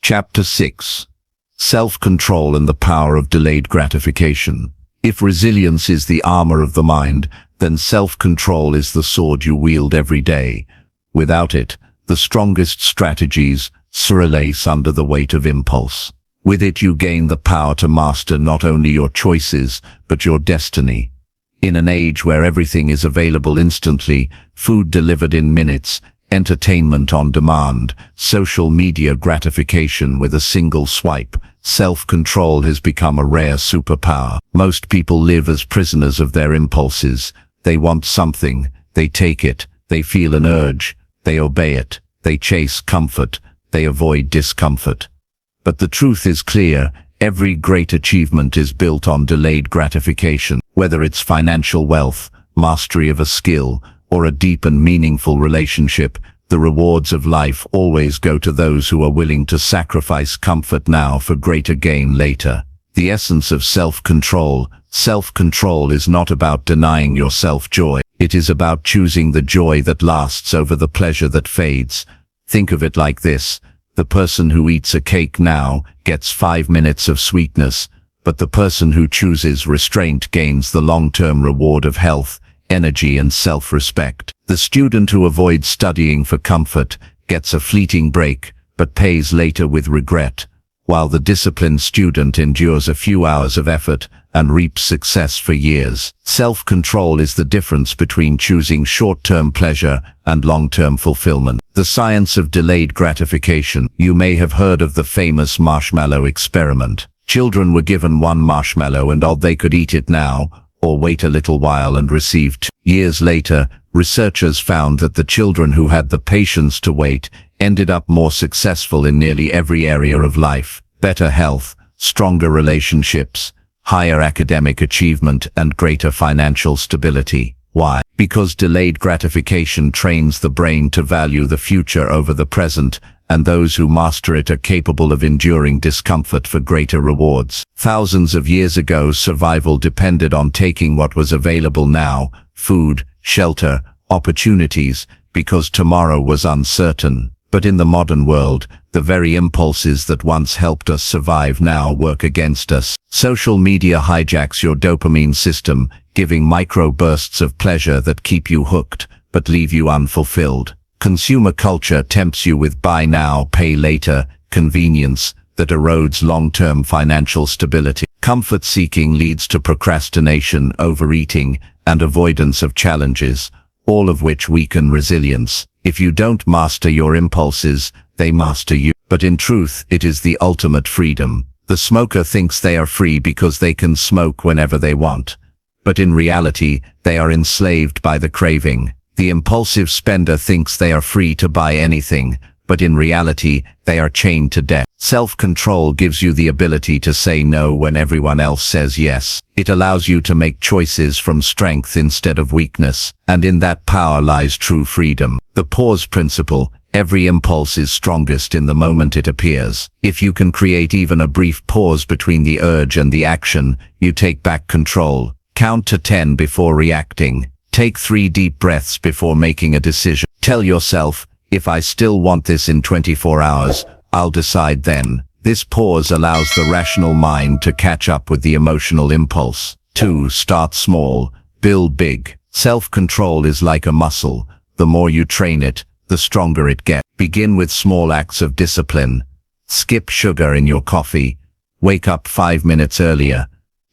Chapter 6. Self-control and the power of delayed gratification. If resilience is the armor of the mind, then self-control is the sword you wield every day. Without it, the strongest strategies relace under the weight of impulse. With it you gain the power to master not only your choices, but your destiny. In an age where everything is available instantly, food delivered in minutes, entertainment on demand, social media gratification with a single swipe, self-control has become a rare superpower. Most people live as prisoners of their impulses. They want something, they take it, they feel an urge, they obey it, they chase comfort, they avoid discomfort. But the truth is clear, every great achievement is built on delayed gratification. Whether it's financial wealth, mastery of a skill, or a deep and meaningful relationship, the rewards of life always go to those who are willing to sacrifice comfort now for greater gain later. The essence of self-control. Self-control is not about denying yourself joy. It is about choosing the joy that lasts over the pleasure that fades. Think of it like this. The person who eats a cake now gets 5 minutes of sweetness, but the person who chooses restraint gains the long-term reward of health, energy and self-respect. The student who avoids studying for comfort gets a fleeting break, but pays later with regret, while the disciplined student endures a few hours of effort and reaps success for years. Self-control is the difference between choosing short-term pleasure and long-term fulfillment. The science of delayed gratification. You may have heard of the famous marshmallow experiment. Children were given one marshmallow and they could eat it now, or wait a little while and receive 2. Years later, researchers found that the children who had the patience to wait ended up more successful in nearly every area of life. Better health, stronger relationships, higher academic achievement and greater financial stability. Why? Because delayed gratification trains the brain to value the future over the present, and those who master it are capable of enduring discomfort for greater rewards. Thousands of years ago, survival depended on taking what was available now, food, shelter, opportunities, because tomorrow was uncertain. But in the modern world, the very impulses that once helped us survive now work against us. Social media hijacks your dopamine system, giving micro bursts of pleasure that keep you hooked, but leave you unfulfilled. Consumer culture tempts you with buy now, pay later convenience that erodes long-term financial stability. Comfort seeking leads to procrastination, overeating, and avoidance of challenges, all of which weaken resilience. If you don't master your impulses, they master you. But in truth, it is the ultimate freedom. The smoker thinks they are free because they can smoke whenever they want. But in reality, they are enslaved by the craving. The impulsive spender thinks they are free to buy anything, but in reality, they are chained to debt. Self-control gives you the ability to say no when everyone else says yes. It allows you to make choices from strength instead of weakness, and in that power lies true freedom. The pause principle. Every impulse is strongest in the moment it appears. If you can create even a brief pause between the urge and the action, you take back control. Count to 10 before reacting. Take 3 deep breaths before making a decision. Tell yourself, if I still want this in 24 hours, I'll decide then. This pause allows the rational mind to catch up with the emotional impulse. 2. Start small, build big. Self-control is like a muscle. The more you train it, the stronger it gets. Begin with small acts of discipline. Skip sugar in your coffee. Wake up 5 minutes earlier.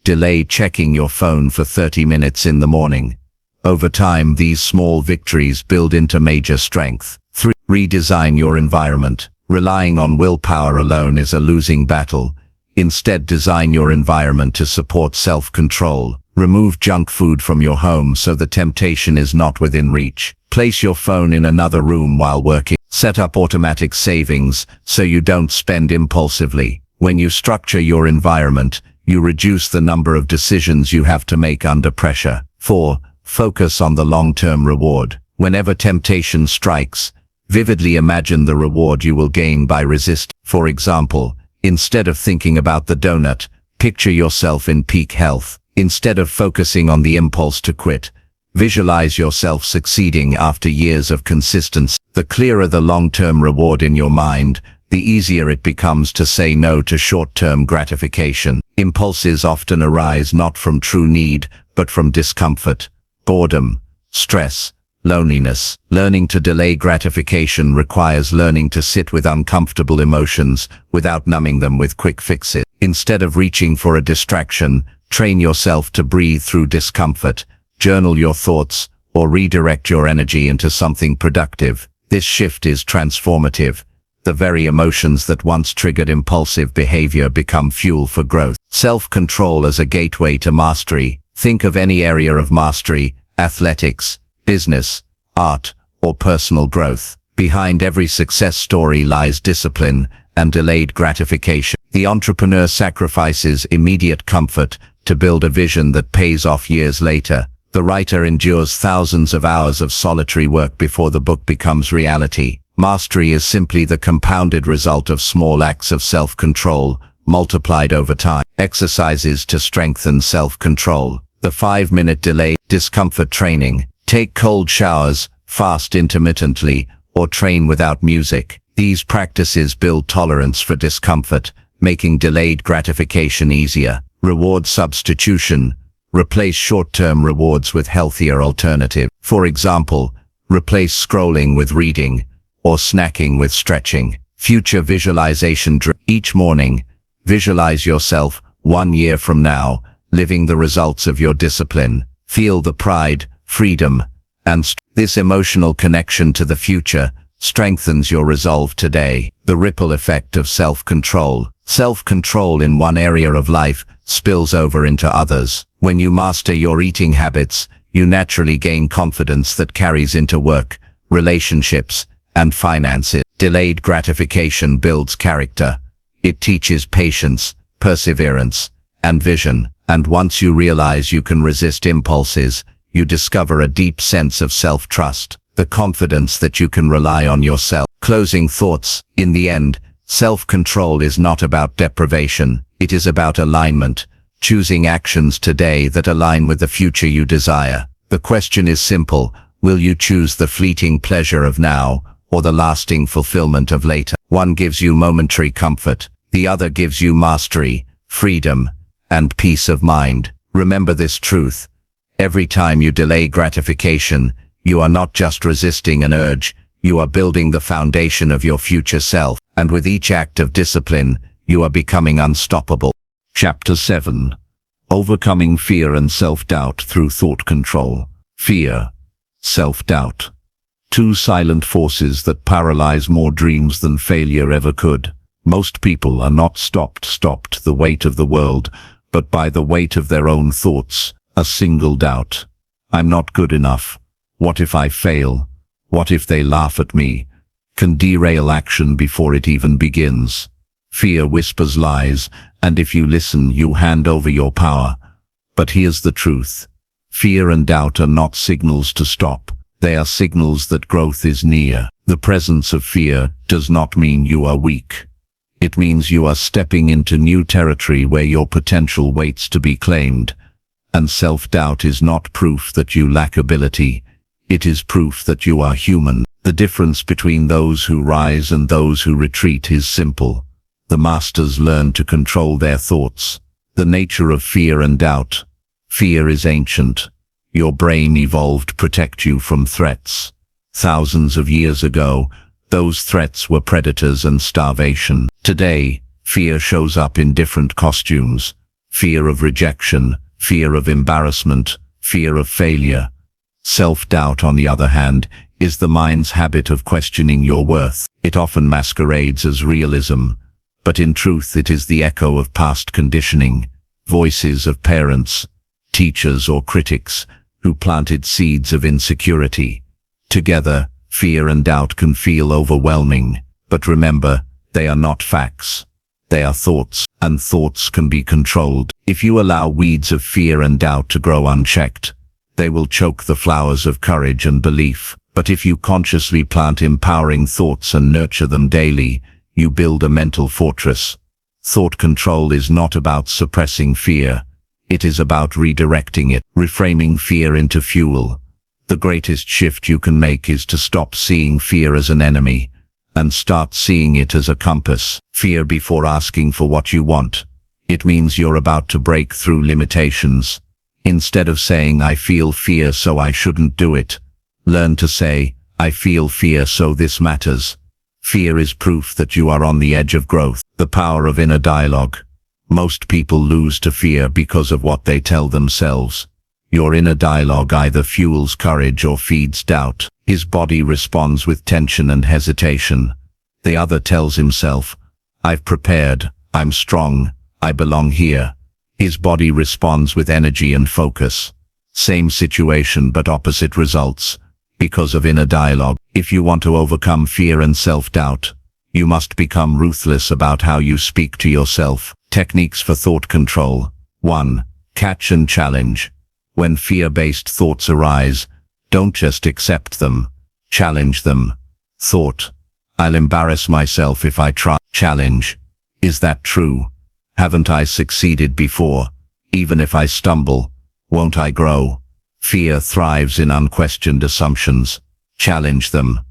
Delay checking your phone for 30 minutes in the morning. Over time, these small victories build into major strength. 3. Redesign your environment. Relying on willpower alone is a losing battle. Instead, design your environment to support self-control. Remove junk food from your home so the temptation is not within reach. Place your phone in another room while working. Set up automatic savings so you don't spend impulsively. When you structure your environment, you reduce the number of decisions you have to make under pressure. 4. Focus on the long-term reward. Whenever temptation strikes, vividly imagine the reward you will gain by resisting. For example, instead of thinking about the donut, picture yourself in peak health. Instead of focusing on the impulse to quit, visualize yourself succeeding after years of consistency. The clearer the long-term reward in your mind, the easier it becomes to say no to short-term gratification. Impulses often arise not from true need, but from discomfort, boredom, stress, Loneliness. Learning to delay gratification requires learning to sit with uncomfortable emotions without numbing them with quick fixes. Instead of reaching for a distraction, train yourself to breathe through discomfort, journal your thoughts, or redirect your energy into something productive. This shift is transformative. The very emotions that once triggered impulsive behavior become fuel for growth. Self-control as a gateway to mastery. Think of any area of mastery: athletics, business, art, or personal growth. Behind every success story lies discipline and delayed gratification. The entrepreneur sacrifices immediate comfort to build a vision that pays off years later. The writer endures thousands of hours of solitary work before the book becomes reality. Mastery is simply the compounded result of small acts of self-control, multiplied over time. Exercises to strengthen self-control. The 5-minute delay discomfort training. Take cold showers, fast intermittently, or train without music. These practices build tolerance for discomfort, making delayed gratification easier. Reward substitution. Replace short-term rewards with healthier alternatives. For example, replace scrolling with reading, or snacking with stretching. Future visualization. Each morning, visualize yourself 1 year from now, living the results of your discipline. Feel the pride, freedom, and this emotional connection to the future strengthens your resolve today. The ripple effect of self-control. Self-control in one area of life spills over into others. When you master your eating habits, you naturally gain confidence that carries into work, relationships, and finances. Delayed gratification builds character. It teaches patience, perseverance, and vision. And once you realize you can resist impulses, you discover a deep sense of self-trust, the confidence that you can rely on yourself. Closing thoughts. In the end, self-control is not about deprivation, it is about alignment, choosing actions today that align with the future you desire. The question is simple: will you choose the fleeting pleasure of now, or the lasting fulfillment of later? One gives you momentary comfort, the other gives you mastery, freedom, and peace of mind. Remember this truth: every time you delay gratification, you are not just resisting an urge, you are building the foundation of your future self. And with each act of discipline, you are becoming unstoppable. Chapter 7. Overcoming fear and self-doubt through thought control. Fear, self-doubt. Two silent forces that paralyze more dreams than failure ever could. Most people are not stopped the weight of the world, but by the weight of their own thoughts. A single doubt. I'm not good enough. What if I fail? What if they laugh at me? Can derail action before it even begins. Fear whispers lies, and if you listen, you hand over your power. But here's the truth. Fear and doubt are not signals to stop. They are signals that growth is near. The presence of fear does not mean you are weak. It means you are stepping into new territory where your potential waits to be claimed. And self-doubt is not proof that you lack ability. It is proof that you are human. The difference between those who rise and those who retreat is simple. The masters learn to control their thoughts. The nature of fear and doubt. Fear is ancient. Your brain evolved to protect you from threats. Thousands of years ago, those threats were predators and starvation. Today, fear shows up in different costumes. Fear of rejection, fear of embarrassment, fear of failure. Self-doubt, on the other hand, is the mind's habit of questioning your worth. It often masquerades as realism, but in truth it is the echo of past conditioning, voices of parents, teachers or critics who planted seeds of insecurity. Together, fear and doubt can feel overwhelming, but remember, they are not facts. They are thoughts, and thoughts can be controlled. If you allow weeds of fear and doubt to grow unchecked, they will choke the flowers of courage and belief. But if you consciously plant empowering thoughts and nurture them daily, you build a mental fortress. Thought control is not about suppressing fear. It is about redirecting it, reframing fear into fuel. The greatest shift you can make is to stop seeing fear as an enemy and start seeing it as a compass. Fear before asking for what you want. It means you're about to break through limitations. Instead of saying, "I feel fear, so I shouldn't do it," Learn to say, I feel fear, so this matters. Fear is proof that you are on the edge of growth. The power of inner dialogue. Most people lose to fear because of what they tell themselves. Your inner dialogue either fuels courage or feeds doubt. His body responds with tension and hesitation. The other tells himself, I've prepared, I'm strong, I belong here. His body responds with energy and focus. Same situation but opposite results, because of inner dialogue. If you want to overcome fear and self-doubt, you must become ruthless about how you speak to yourself. Techniques for thought control. 1. Catch and challenge. When fear-based thoughts arise, don't just accept them, challenge them. Thought, I'll embarrass myself if I try. Challenge, is that true? Haven't I succeeded before? Even if I stumble, won't I grow? Fear thrives in unquestioned assumptions. Challenge them,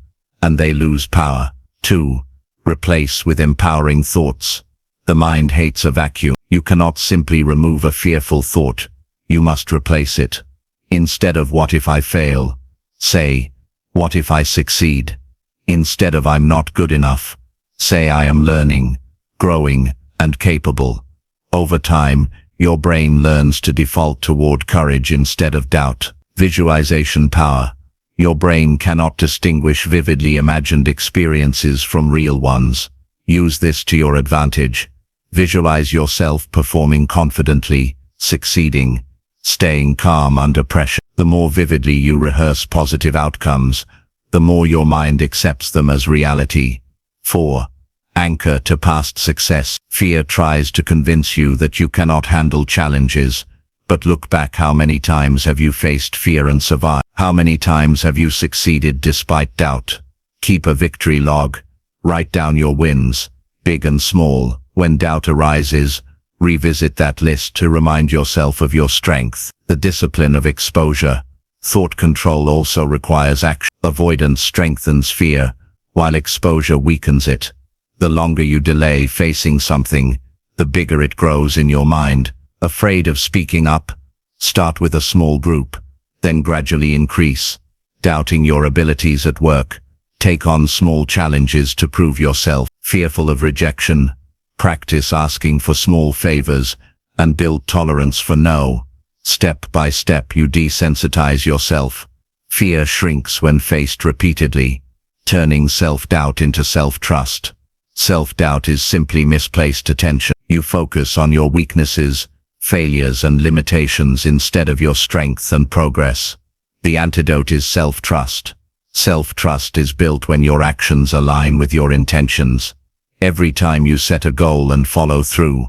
and they lose power. 2. Replace with empowering thoughts. The mind hates a vacuum. You cannot simply remove a fearful thought. You must replace it. Instead of what if I fail, say, what if I succeed? Instead of I'm not good enough, say I am learning, growing, and capable. Over time, your brain learns to default toward courage instead of doubt. Visualization power. Your brain cannot distinguish vividly imagined experiences from real ones. Use this to your advantage. Visualize yourself performing confidently, succeeding, staying calm under pressure. The more vividly you rehearse positive outcomes, the more your mind accepts them as reality. 4. Anchor to past success. Fear tries to convince you that you cannot handle challenges, but look back. How many times have you faced fear and survived? How many times have you succeeded despite doubt? Keep a victory log. Write down your wins, big and small. When doubt arises, revisit that list to remind yourself of your strength. The discipline of exposure. Thought control also requires action. Avoidance strengthens fear, while exposure weakens it. The longer you delay facing something, the bigger it grows in your mind. Afraid of speaking up? Start with a small group, then gradually increase. Doubting your abilities at work? Take on small challenges to prove yourself. Fearful of rejection? Practice asking for small favors and build tolerance for no. Step by step you desensitize yourself. Fear shrinks when faced repeatedly, turning self-doubt into self-trust. Self-doubt is simply misplaced attention. You focus on your weaknesses, failures and limitations instead of your strength and progress. The antidote is self-trust. Self-trust is built when your actions align with your intentions. Every time you set a goal and follow through,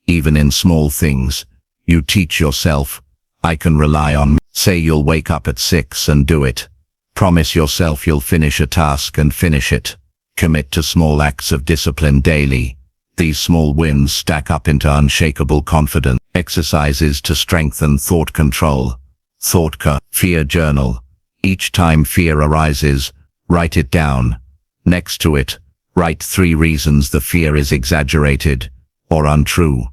even in small things, you teach yourself, I can rely on me. Say you'll wake up at 6 and do it. Promise yourself you'll finish a task and finish it. Commit to small acts of discipline daily. These small wins stack up into unshakable confidence. Exercises to strengthen thought control. Fear journal. Each time fear arises, write it down. Next to it, write 3 reasons the fear is exaggerated or untrue.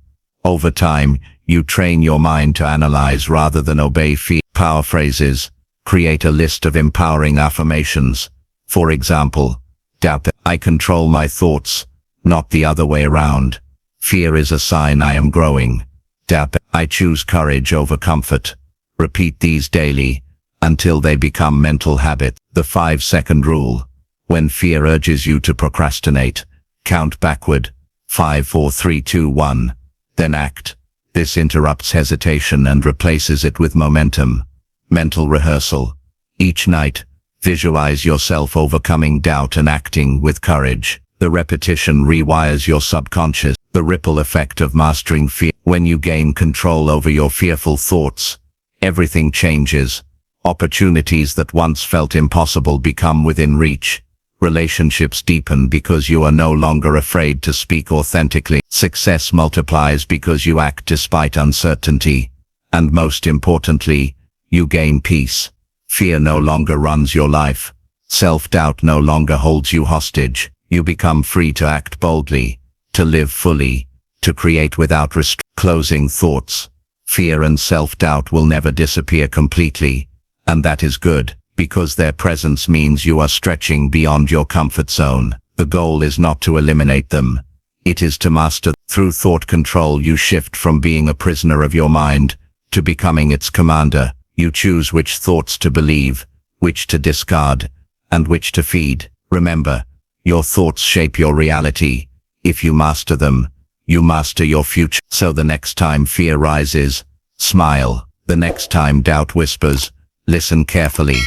Over time, you train your mind to analyze rather than obey fear. Power phrases. Create a list of empowering affirmations. For example, doubt that I control my thoughts, not the other way around. Fear is a sign I am growing. Doubt that I choose courage over comfort. Repeat these daily until they become mental habit. The 5-second rule. When fear urges you to procrastinate, count backward. 5, 4, 3, 2, 1. Then act. This interrupts hesitation and replaces it with momentum. Mental rehearsal. Each night, visualize yourself overcoming doubt and acting with courage. The repetition rewires your subconscious. The ripple effect of mastering fear. When you gain control over your fearful thoughts, everything changes. Opportunities that once felt impossible become within reach. Relationships deepen because you are no longer afraid to speak authentically. Success multiplies because you act despite uncertainty. And most importantly, you gain peace. Fear no longer runs your life. Self-doubt no longer holds you hostage. You become free to act boldly, to live fully, to create without restraint. Closing thoughts. Fear and self-doubt will never disappear completely, and that is good. because their presence means you are stretching beyond your comfort zone. The goal is not to eliminate them. It is to master. Through thought control, you shift from being a prisoner of your mind to becoming its commander. You choose which thoughts to believe, which to discard, and which to feed. Remember, your thoughts shape your reality. If you master them, you master your future. So the next time fear rises, smile. The next time doubt whispers, listen carefully,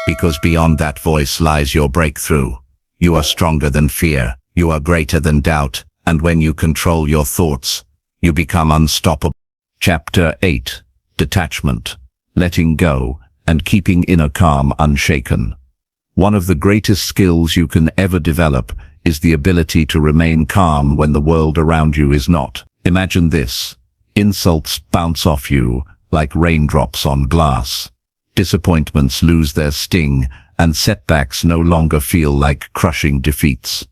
because beyond that voice lies your breakthrough. You are stronger than fear. You are greater than doubt. And when you control your thoughts, you become unstoppable. Chapter 8. Detachment. Letting go and keeping inner calm unshaken. One of the greatest skills you can ever develop is the ability to remain calm when the world around you is not. Imagine this. Insults bounce off you like raindrops on glass. Disappointments lose their sting, and setbacks no longer feel like crushing defeats.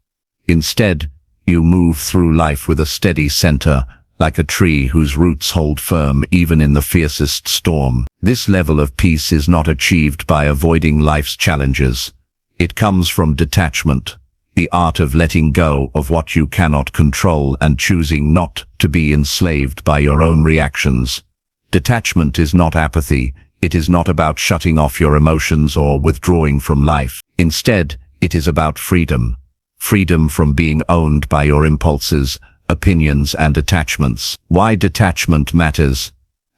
Instead, you move through life with a steady center, like a tree whose roots hold firm even in the fiercest storm. This level of peace is not achieved by avoiding life's challenges. It comes from detachment, the art of letting go of what you cannot control and choosing not to be enslaved by your own reactions. Detachment is not apathy. It is not about shutting off your emotions or withdrawing from life. Instead, it is about freedom. Freedom from being owned by your impulses, opinions, and attachments. Why detachment matters?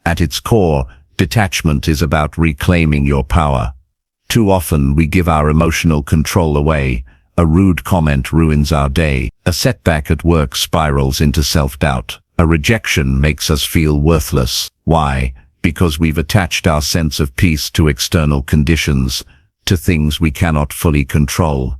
At its core, detachment is about reclaiming your power. Too often we give our emotional control away. A rude comment ruins our day. A setback at work spirals into self-doubt. A rejection makes us feel worthless. Why? Because we've attached our sense of peace to external conditions, to things we cannot fully control.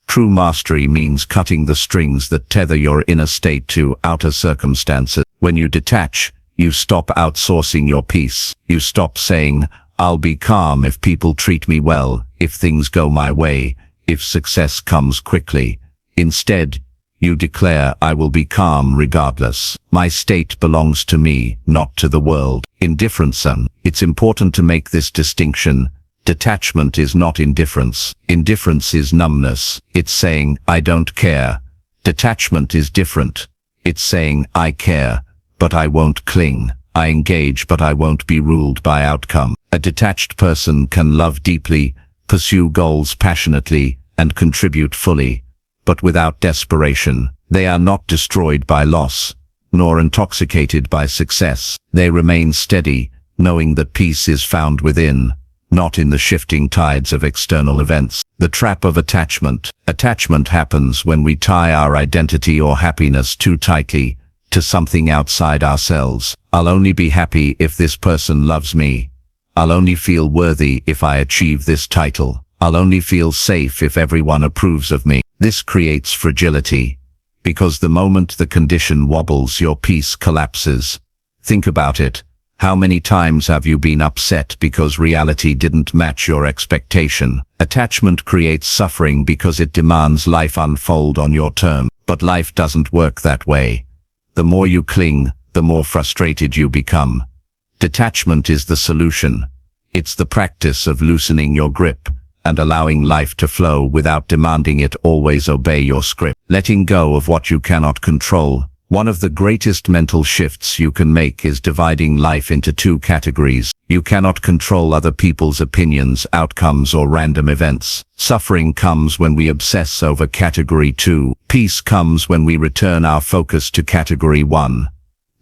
True mastery means cutting the strings that tether your inner state to outer circumstances. When you detach, you stop outsourcing your peace. You stop saying, "I'll be calm if people treat me well, if things go my way, if success comes quickly." Instead, you declare, "I will be calm regardless. My state belongs to me, not to the world." Indifference. It's important to make this distinction. Detachment is not indifference. Indifference is numbness. It's saying, "I don't care." Detachment is different. It's saying, "I care, but I won't cling. I engage, but I won't be ruled by outcome." A detached person can love deeply, pursue goals passionately, and contribute fully, but without desperation. They are not destroyed by loss, nor intoxicated by success. They remain steady, knowing that peace is found within, not in the shifting tides of external events. The trap of attachment. Attachment happens when we tie our identity or happiness too tightly to something outside ourselves. I'll only be happy if this person loves me. I'll only feel worthy if I achieve this title. I'll only feel safe if everyone approves of me. This creates fragility, because the moment the condition wobbles, your peace collapses. Think about it. How many times have you been upset because reality didn't match your expectation? Attachment creates suffering because it demands life unfold on your terms. But life doesn't work that way. The more you cling, the more frustrated you become. Detachment is the solution. It's the practice of loosening your grip and allowing life to flow without demanding it always obey your script. Letting go of what you cannot control. One of the greatest mental shifts you can make is dividing life into two categories. You cannot control other people's opinions, outcomes, or random events. Suffering comes when we obsess over category 2. Peace comes when we return our focus to category 1.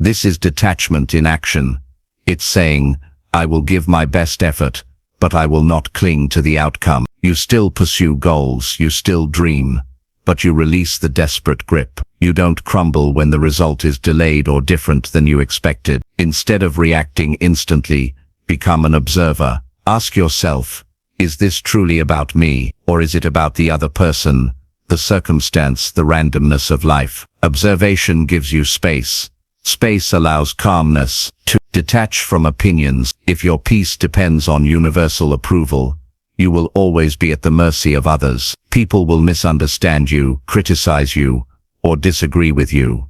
This is detachment in action. It's saying, "I will give my best effort, but I will not cling to the outcome." You still pursue goals, you still dream, but you release the desperate grip. You don't crumble when the result is delayed or different than you expected. Instead of reacting instantly, become an observer. Ask yourself, is this truly about me, or is it about the other person, the circumstance, the randomness of life? Observation gives you space. Space allows calmness to detach from opinions. If your peace depends on universal approval, you will always be at the mercy of others. People will misunderstand you, criticize you, or disagree with you.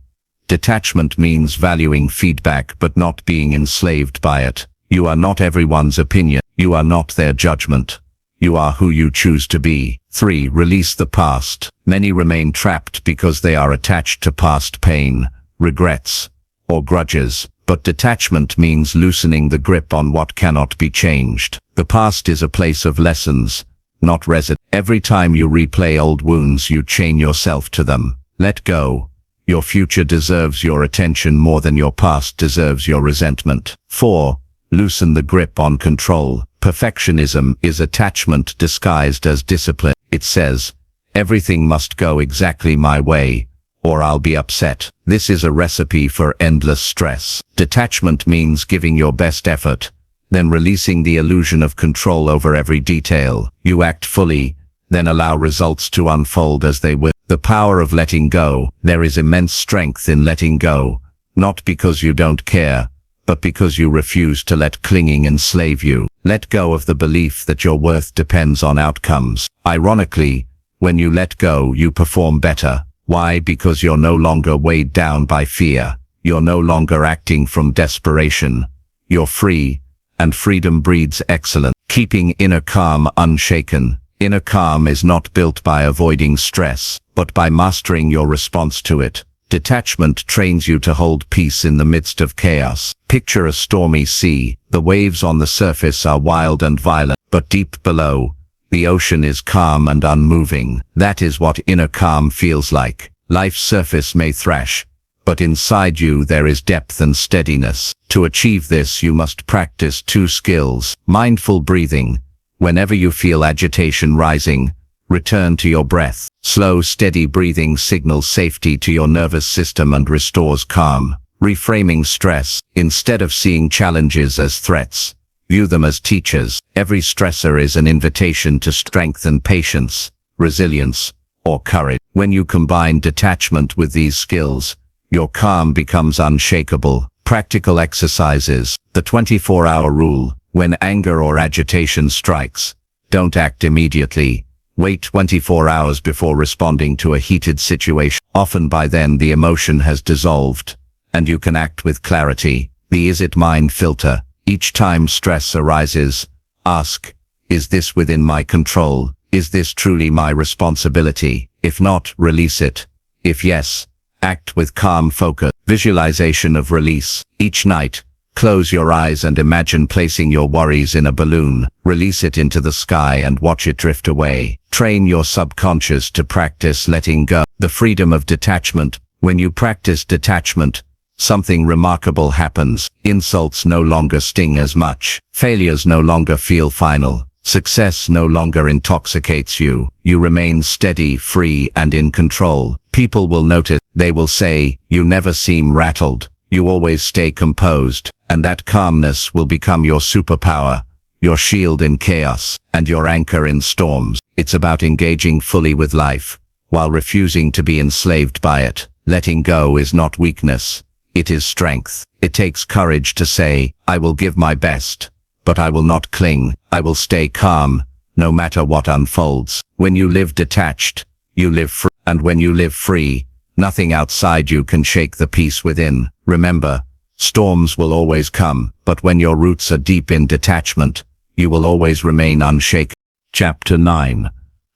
Detachment means valuing feedback but not being enslaved by it. You are not everyone's opinion. You are not their judgment. You are who you choose to be. 3. Release the past. Many remain trapped because they are attached to past pain, regrets, or grudges. But detachment means loosening the grip on what cannot be changed. The past is a place of lessons, not residence. Every time you replay old wounds, you chain yourself to them. Let go. Your future deserves your attention more than your past deserves your resentment. 4. Loosen the grip on control. Perfectionism is attachment disguised as discipline. It says, everything must go exactly my way, or I'll be upset. This is a recipe for endless stress. Detachment means giving your best effort, then releasing the illusion of control over every detail. You act fully, then allow results to unfold as they will. The power of letting go. There is immense strength in letting go, not because you don't care, but because you refuse to let clinging enslave you. Let go of the belief that your worth depends on outcomes. Ironically, when you let go, you perform better. Why? Because you're no longer weighed down by fear. You're no longer acting from desperation. You're free, and freedom breeds excellence. Keeping inner calm unshaken. Inner calm is not built by avoiding stress, but by mastering your response to it. Detachment trains you to hold peace in the midst of chaos. Picture a stormy sea. The waves on the surface are wild and violent, but deep below, the ocean is calm and unmoving. That is what inner calm feels like. Life's surface may thrash, but inside you there is depth and steadiness. To achieve this, you must practice 2 skills. Mindful breathing. Whenever you feel agitation rising, return to your breath. Slow, steady breathing signals safety to your nervous system and restores calm. Reframing stress. Instead of seeing challenges as threats, view them as teachers. Every stressor is an invitation to strengthen patience, resilience, or courage. When you combine detachment with these skills, your calm becomes unshakable. Practical exercises. The 24-hour rule. When anger or agitation strikes, don't act immediately. Wait 24 hours before responding to a heated situation. Often by then the emotion has dissolved, and you can act with clarity. The "is it mine" filter. Each time stress arises, ask, is this within my control? Is this truly my responsibility? If not, release it. If yes, act with calm focus. Visualization of release. Each night, close your eyes and imagine placing your worries in a balloon. Release it into the sky and watch it drift away. Train your subconscious to practice letting go. The freedom of detachment. When you practice detachment, something remarkable happens. Insults no longer sting as much. Failures no longer feel final. Success no longer intoxicates you. You remain steady, free, and in control. People will notice. They will say, you never seem rattled. You always stay composed. And that calmness will become your superpower, your shield in chaos, and your anchor in storms. It's about engaging fully with life, while refusing to be enslaved by it. Letting go is not weakness, it is strength. It takes courage to say, I will give my best, but I will not cling. I will stay calm, no matter what unfolds. When you live detached, you live free. And when you live free, nothing outside you can shake the peace within. Remember, storms will always come, but when your roots are deep in detachment, you will always remain unshaken. Chapter 9.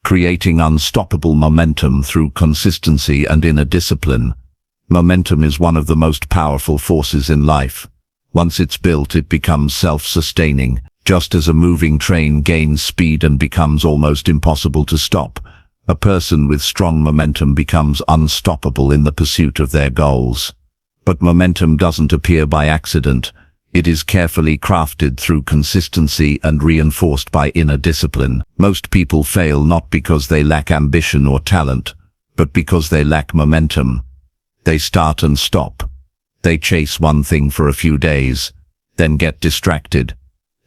Creating unstoppable momentum through consistency and inner discipline. Momentum is one of the most powerful forces in life. Once it's built, it becomes self-sustaining. Just as a moving train gains speed and becomes almost impossible to stop, a person with strong momentum becomes unstoppable in the pursuit of their goals. But momentum doesn't appear by accident. It is carefully crafted through consistency and reinforced by inner discipline. Most people fail not because they lack ambition or talent, but because they lack momentum. They start and stop. They chase one thing for a few days, then get distracted.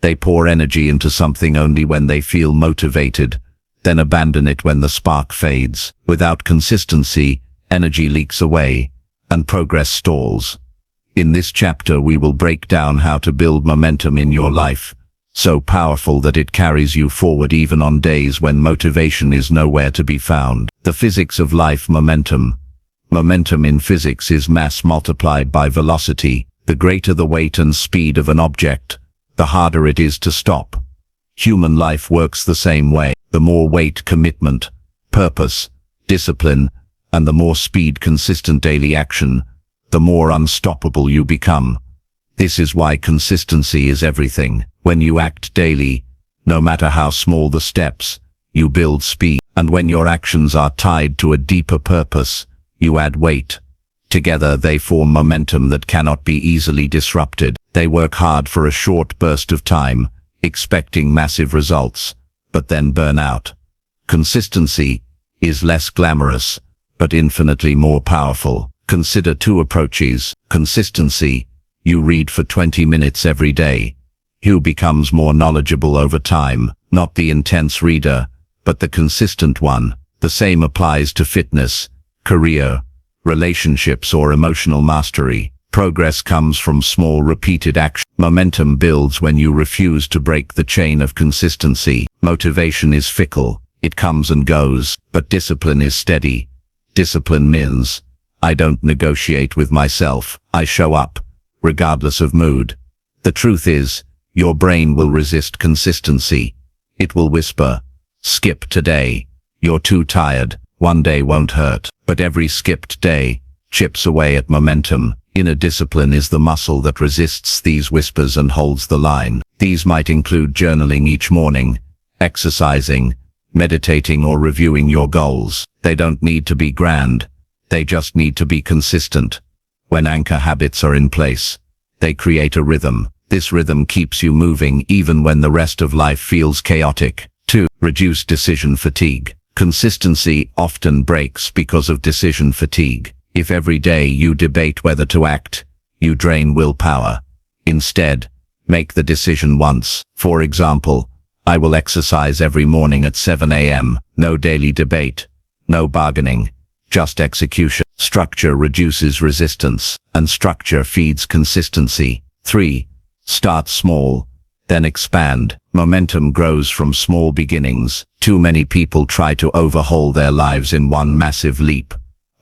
They pour energy into something only when they feel motivated, then abandon it when the spark fades. Without consistency, energy leaks away, and progress stalls. In this chapter we will break down how to build momentum in your life, so powerful that it carries you forward even on days when motivation is nowhere to be found. The physics of life. Momentum. Momentum in physics is mass multiplied by velocity. The greater the weight and speed of an object, the harder it is to stop. Human life works the same way. The more weight, commitment, purpose, discipline, and the more speed, consistent daily action, the more unstoppable you become. This is why consistency is everything. When you act daily, no matter how small the steps, you build speed. And when your actions are tied to a deeper purpose, you add weight. Together they form momentum that cannot be easily disrupted. They work hard for a short burst of time, expecting massive results, but then burn out. Consistency is less glamorous, but infinitely more powerful. Consider two approaches. Consistency: you read for 20 minutes every day. You becomes more knowledgeable over time, not the intense reader, but the consistent one. The same applies to fitness, career, relationships, or emotional mastery. Progress comes from small repeated action. Momentum builds when you refuse to break the chain of consistency. Motivation is fickle, it comes and goes, but discipline is steady. Discipline means, I don't negotiate with myself, I show up, regardless of mood. The truth is, your brain will resist consistency. It will whisper, skip today, you're too tired, one day won't hurt. But every skipped day chips away at momentum. Inner discipline is the muscle that resists these whispers and holds the line. These might include journaling each morning, exercising, meditating, or reviewing your goals. They don't need to be grand, they just need to be consistent. When anchor habits are in place, they create a rhythm. This rhythm keeps you moving even when the rest of life feels chaotic. 2. Reduce decision fatigue. Consistency often breaks because of decision fatigue. If every day you debate whether to act, you drain willpower. Instead, make the decision once. For example, I will exercise every morning at 7 a.m. No daily debate, no bargaining, just execution. Structure reduces resistance, and structure feeds consistency. 3. Start small, then expand. Momentum grows from small beginnings. Too many people try to overhaul their lives in one massive leap,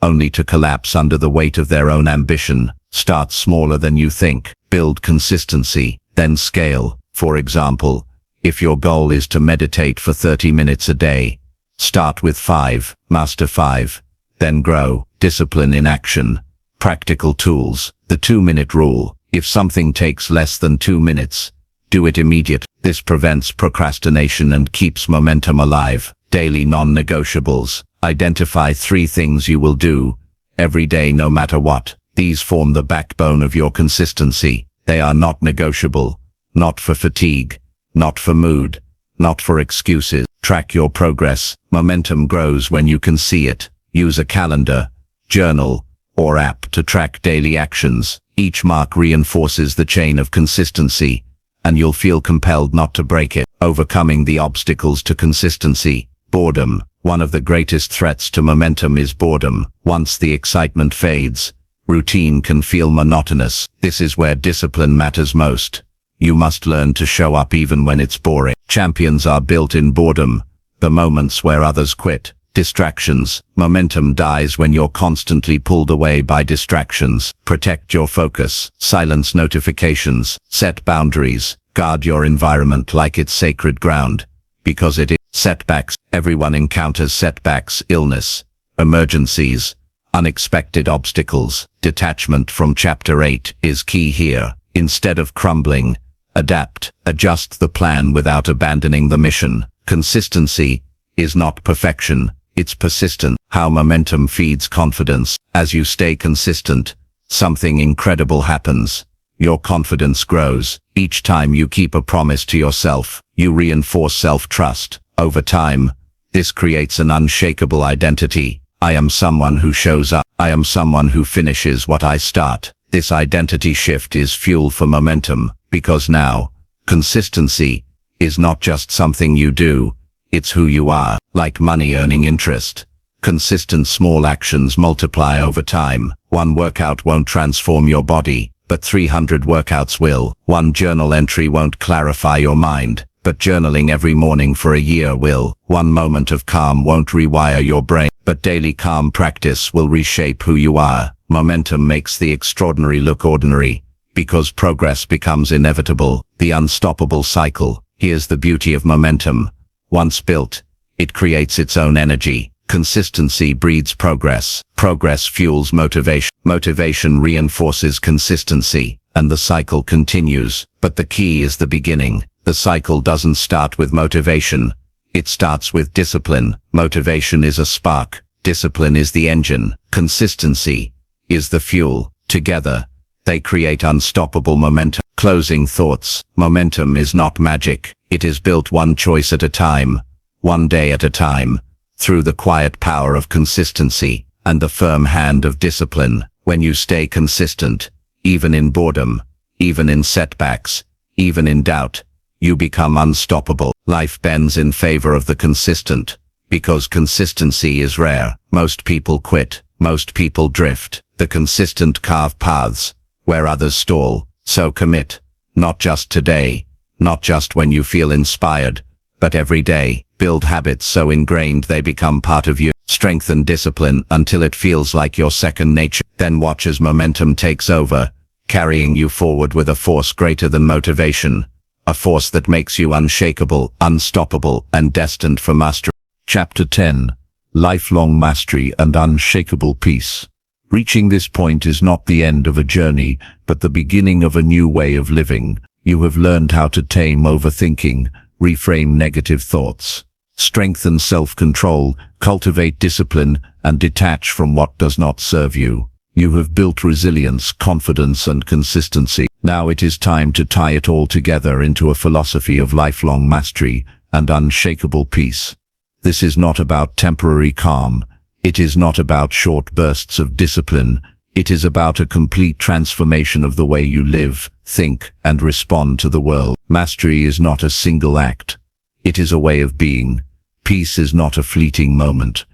only to collapse under the weight of their own ambition. Start smaller than you think. Build consistency, then scale. For example, if your goal is to meditate for 30 minutes a day, start with 5, master 5, then grow. Discipline in action. Practical tools. The 2-minute rule. If something takes less than 2 minutes, do it immediately. This prevents procrastination and keeps momentum alive. Daily non-negotiables. Identify 3 things you will do every day no matter what. These form the backbone of your consistency. They are not negotiable, not for fatigue, not for mood, not for excuses. Track your progress. Momentum grows when you can see it. Use a calendar, journal, or app to track daily actions. Each mark reinforces the chain of consistency, and you'll feel compelled not to break it. Overcoming the obstacles to consistency. Boredom. One of the greatest threats to momentum is boredom. Once the excitement fades, routine can feel monotonous. This is where discipline matters most. You must learn to show up even when it's boring. Champions are built in boredom, the moments where others quit. Distractions. Momentum dies when you're constantly pulled away by distractions. Protect your focus. Silence notifications. Set boundaries. Guard your environment like it's sacred ground, because it is. Setbacks. Everyone encounters setbacks, illness, emergencies, unexpected obstacles. Detachment from Chapter 8 is key here. Instead of crumbling, adapt. Adjust the plan without abandoning the mission. Consistency is not perfection, it's persistence. How momentum feeds confidence. As you stay consistent, something incredible happens. Your confidence grows. Each time you keep a promise to yourself, you reinforce self-trust. Over time, this creates an unshakable identity. I am someone who shows up. I am someone who finishes what I start. This identity shift is fuel for momentum, because now, consistency is not just something you do, it's who you are. Like money earning interest. Consistent small actions multiply over time. One workout won't transform your body, but 300 workouts will. One journal entry won't clarify your mind, but journaling every morning for a year will. One moment of calm won't rewire your brain, but daily calm practice will reshape who you are. Momentum makes the extraordinary look ordinary, because progress becomes inevitable. The unstoppable cycle. Here's the beauty of momentum. Once built, it creates its own energy. Consistency breeds progress. Progress fuels motivation. Motivation reinforces consistency, and the cycle continues. But the key is the beginning. The cycle doesn't start with motivation. It starts with discipline. Motivation is a spark. Discipline is the engine. Consistency is the fuel. Together, they create unstoppable momentum. Closing thoughts. Momentum is not magic. It is built one choice at a time, one day at a time, through the quiet power of consistency and the firm hand of discipline. When you stay consistent, even in boredom, even in setbacks, even in doubt, you become unstoppable. Life bends in favor of the consistent, because consistency is rare. Most people quit. Most people drift. The consistent carve paths where others stall. So commit, not just today, not just when you feel inspired, but every day. Build habits so ingrained they become part of you. Strengthen discipline until it feels like your second nature. Then watch as momentum takes over, carrying you forward with a force greater than motivation. A force that makes you unshakable, unstoppable, and destined for mastery. Chapter 10. Lifelong Mastery and Unshakable Peace. Reaching this point is not the end of a journey, but the beginning of a new way of living. You have learned how to tame overthinking, reframe negative thoughts, strengthen self-control, cultivate discipline, and detach from what does not serve you. You have built resilience, confidence, and consistency. Now it is time to tie it all together into a philosophy of lifelong mastery and unshakable peace. This is not about temporary calm. It is not about short bursts of discipline. It is about a complete transformation of the way you live, think, and respond to the world. Mastery is not a single act. It is a way of being. Peace is not a fleeting moment.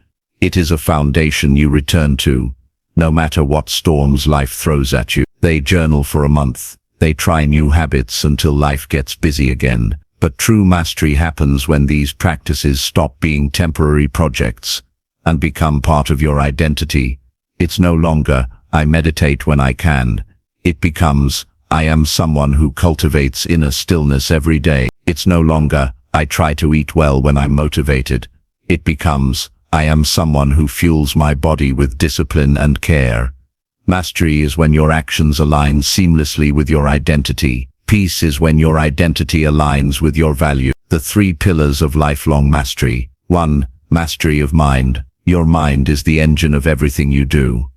It is a foundation you return to, no matter what storms life throws at you. They journal for a month. They try new habits until life gets busy again. But true mastery happens when these practices stop being temporary projects and become part of your identity. It's no longer, I meditate when I can. It becomes, I am someone who cultivates inner stillness every day. It's no longer, I try to eat well when I'm motivated. It becomes, I am someone who fuels my body with discipline and care. Mastery is when your actions align seamlessly with your identity. Peace is when your identity aligns with your value. The 3 pillars of lifelong mastery. 1. Mastery of mind. Your mind is the engine of everything you do.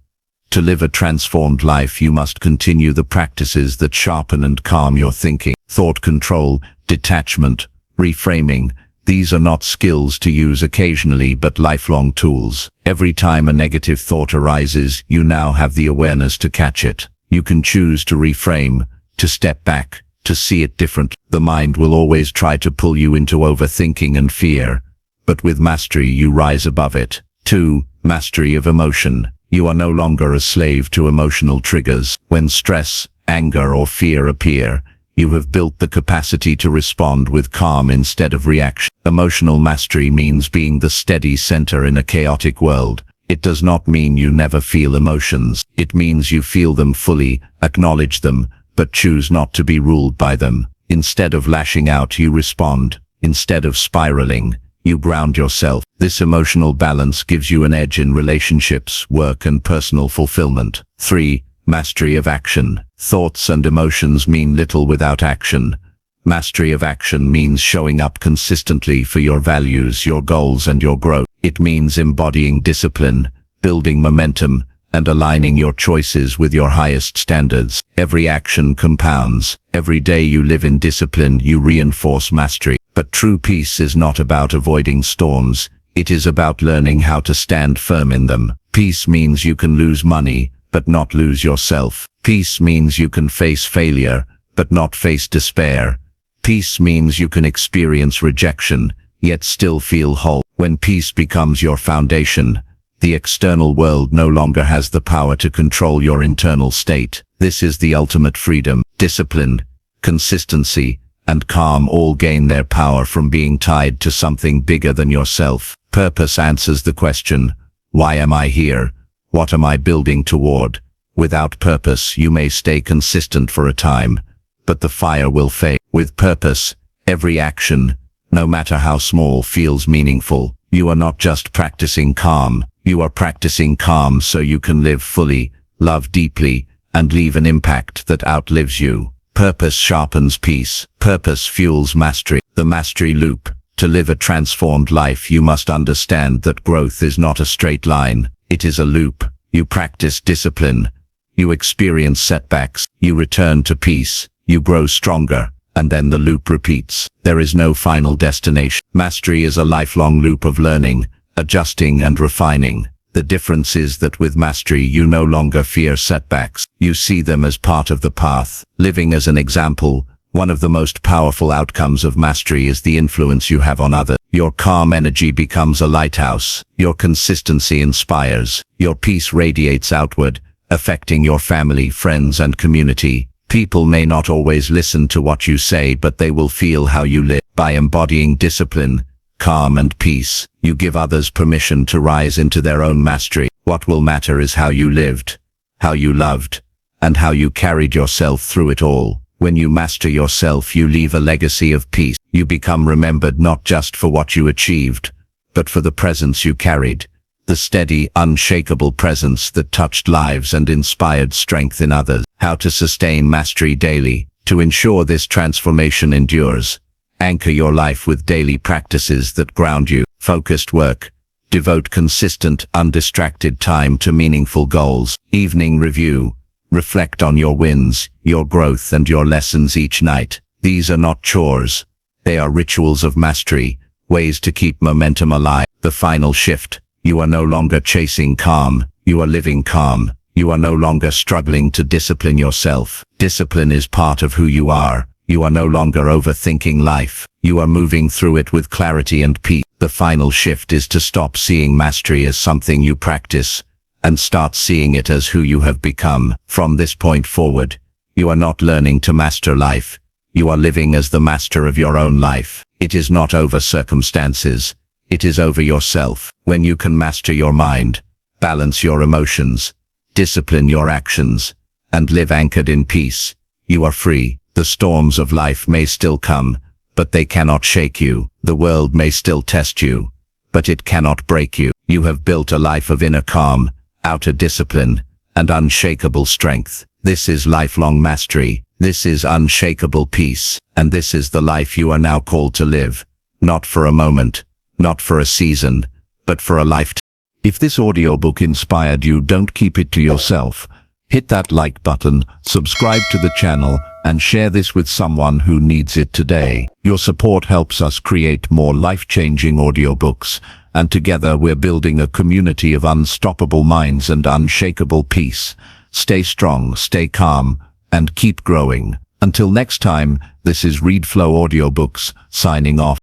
To live a transformed life, you must continue the practices that sharpen and calm your thinking. Thought control, detachment, reframing. These are not skills to use occasionally, but lifelong tools. Every time a negative thought arises, you now have the awareness to catch it. You can choose to reframe, to step back, to see it different. The mind will always try to pull you into overthinking and fear, but with mastery you rise above it. 2. Mastery of emotion. You are no longer a slave to emotional triggers. When stress, anger, or fear appear, you have built the capacity to respond with calm instead of reaction. Emotional mastery means being the steady center in a chaotic world. It does not mean you never feel emotions. It means you feel them fully, acknowledge them, but choose not to be ruled by them. Instead of lashing out, you respond. Instead of spiraling, you ground yourself. This emotional balance gives you an edge in relationships, work, and personal fulfillment. 3. Mastery of action. Thoughts and emotions mean little without action. Mastery of action means showing up consistently for your values, your goals, and your growth. It means embodying discipline, building momentum, and aligning your choices with your highest standards. Every action compounds. Every day you live in discipline, you reinforce mastery. But true peace is not about avoiding storms. It is about learning how to stand firm in them. Peace means you can lose money, but not lose yourself. Peace means you can face failure, but not face despair. Peace means you can experience rejection, yet still feel whole. When peace becomes your foundation, the external world no longer has the power to control your internal state. This is the ultimate freedom. Discipline, consistency, and calm all gain their power from being tied to something bigger than yourself. Purpose answers the question, why am I here? What am I building toward? Without purpose, you may stay consistent for a time, but the fire will fade. With purpose, Every action, no matter how small, feels meaningful. You are not just practicing calm, you are practicing calm so you can live fully, love deeply, and leave an impact that outlives you. Purpose sharpens peace. Purpose fuels mastery. The mastery loop. To live a transformed life, you must understand that growth is not a straight line. It is a loop. You practice discipline. You experience setbacks. You return to peace. You grow stronger. And then the loop repeats. There is no final destination. Mastery is a lifelong loop of learning, adjusting and refining. The difference is that with mastery you no longer fear setbacks. You see them as part of the path. Living as an example, one of the most powerful outcomes of mastery is the influence you have on others. Your calm energy becomes a lighthouse. Your consistency inspires. Your peace radiates outward, affecting your family, friends, and community. People may not always listen to what you say, but they will feel how you live. By embodying discipline, calm, and peace, you give others permission to rise into their own mastery. What will matter is how you lived, how you loved, and how you carried yourself through it all. When you master yourself, you leave a legacy of peace. You become remembered not just for what you achieved, but for the presence you carried. The steady, unshakable presence that touched lives and inspired strength in others. How to sustain mastery daily. To ensure this transformation endures, anchor your life with daily practices that ground you. Focused work. Devote consistent, undistracted time to meaningful goals. Evening review. Reflect on your wins, your growth, and your lessons each night. These are not chores. They are rituals of mastery, ways to keep momentum alive. The final shift. You are no longer chasing calm, you are living calm. You are no longer struggling to discipline yourself. Discipline is part of who you are. You are no longer overthinking life. You are moving through it with clarity and peace. The final shift is to stop seeing mastery as something you practice, and start seeing it as who you have become. From this point forward, you are not learning to master life. You are living as the master of your own life. It is not over circumstances. It is over yourself. When you can master your mind, balance your emotions, discipline your actions, and live anchored in peace, you are free. The storms of life may still come, but they cannot shake you. The world may still test you, but it cannot break you. You have built a life of inner calm, outer discipline, and unshakable strength. This is lifelong mastery. This is unshakable peace. And this is the life you are now called to live. Not for a moment, not for a season, but for a lifetime. If this audiobook inspired you, don't keep it to yourself. Hit that like button, subscribe to the channel, and share this with someone who needs it today. Your support helps us create more life-changing audiobooks, and together we're building a community of unstoppable minds and unshakable peace. Stay strong, stay calm, and keep growing. Until next time, this is ReadFlow Audiobooks, signing off.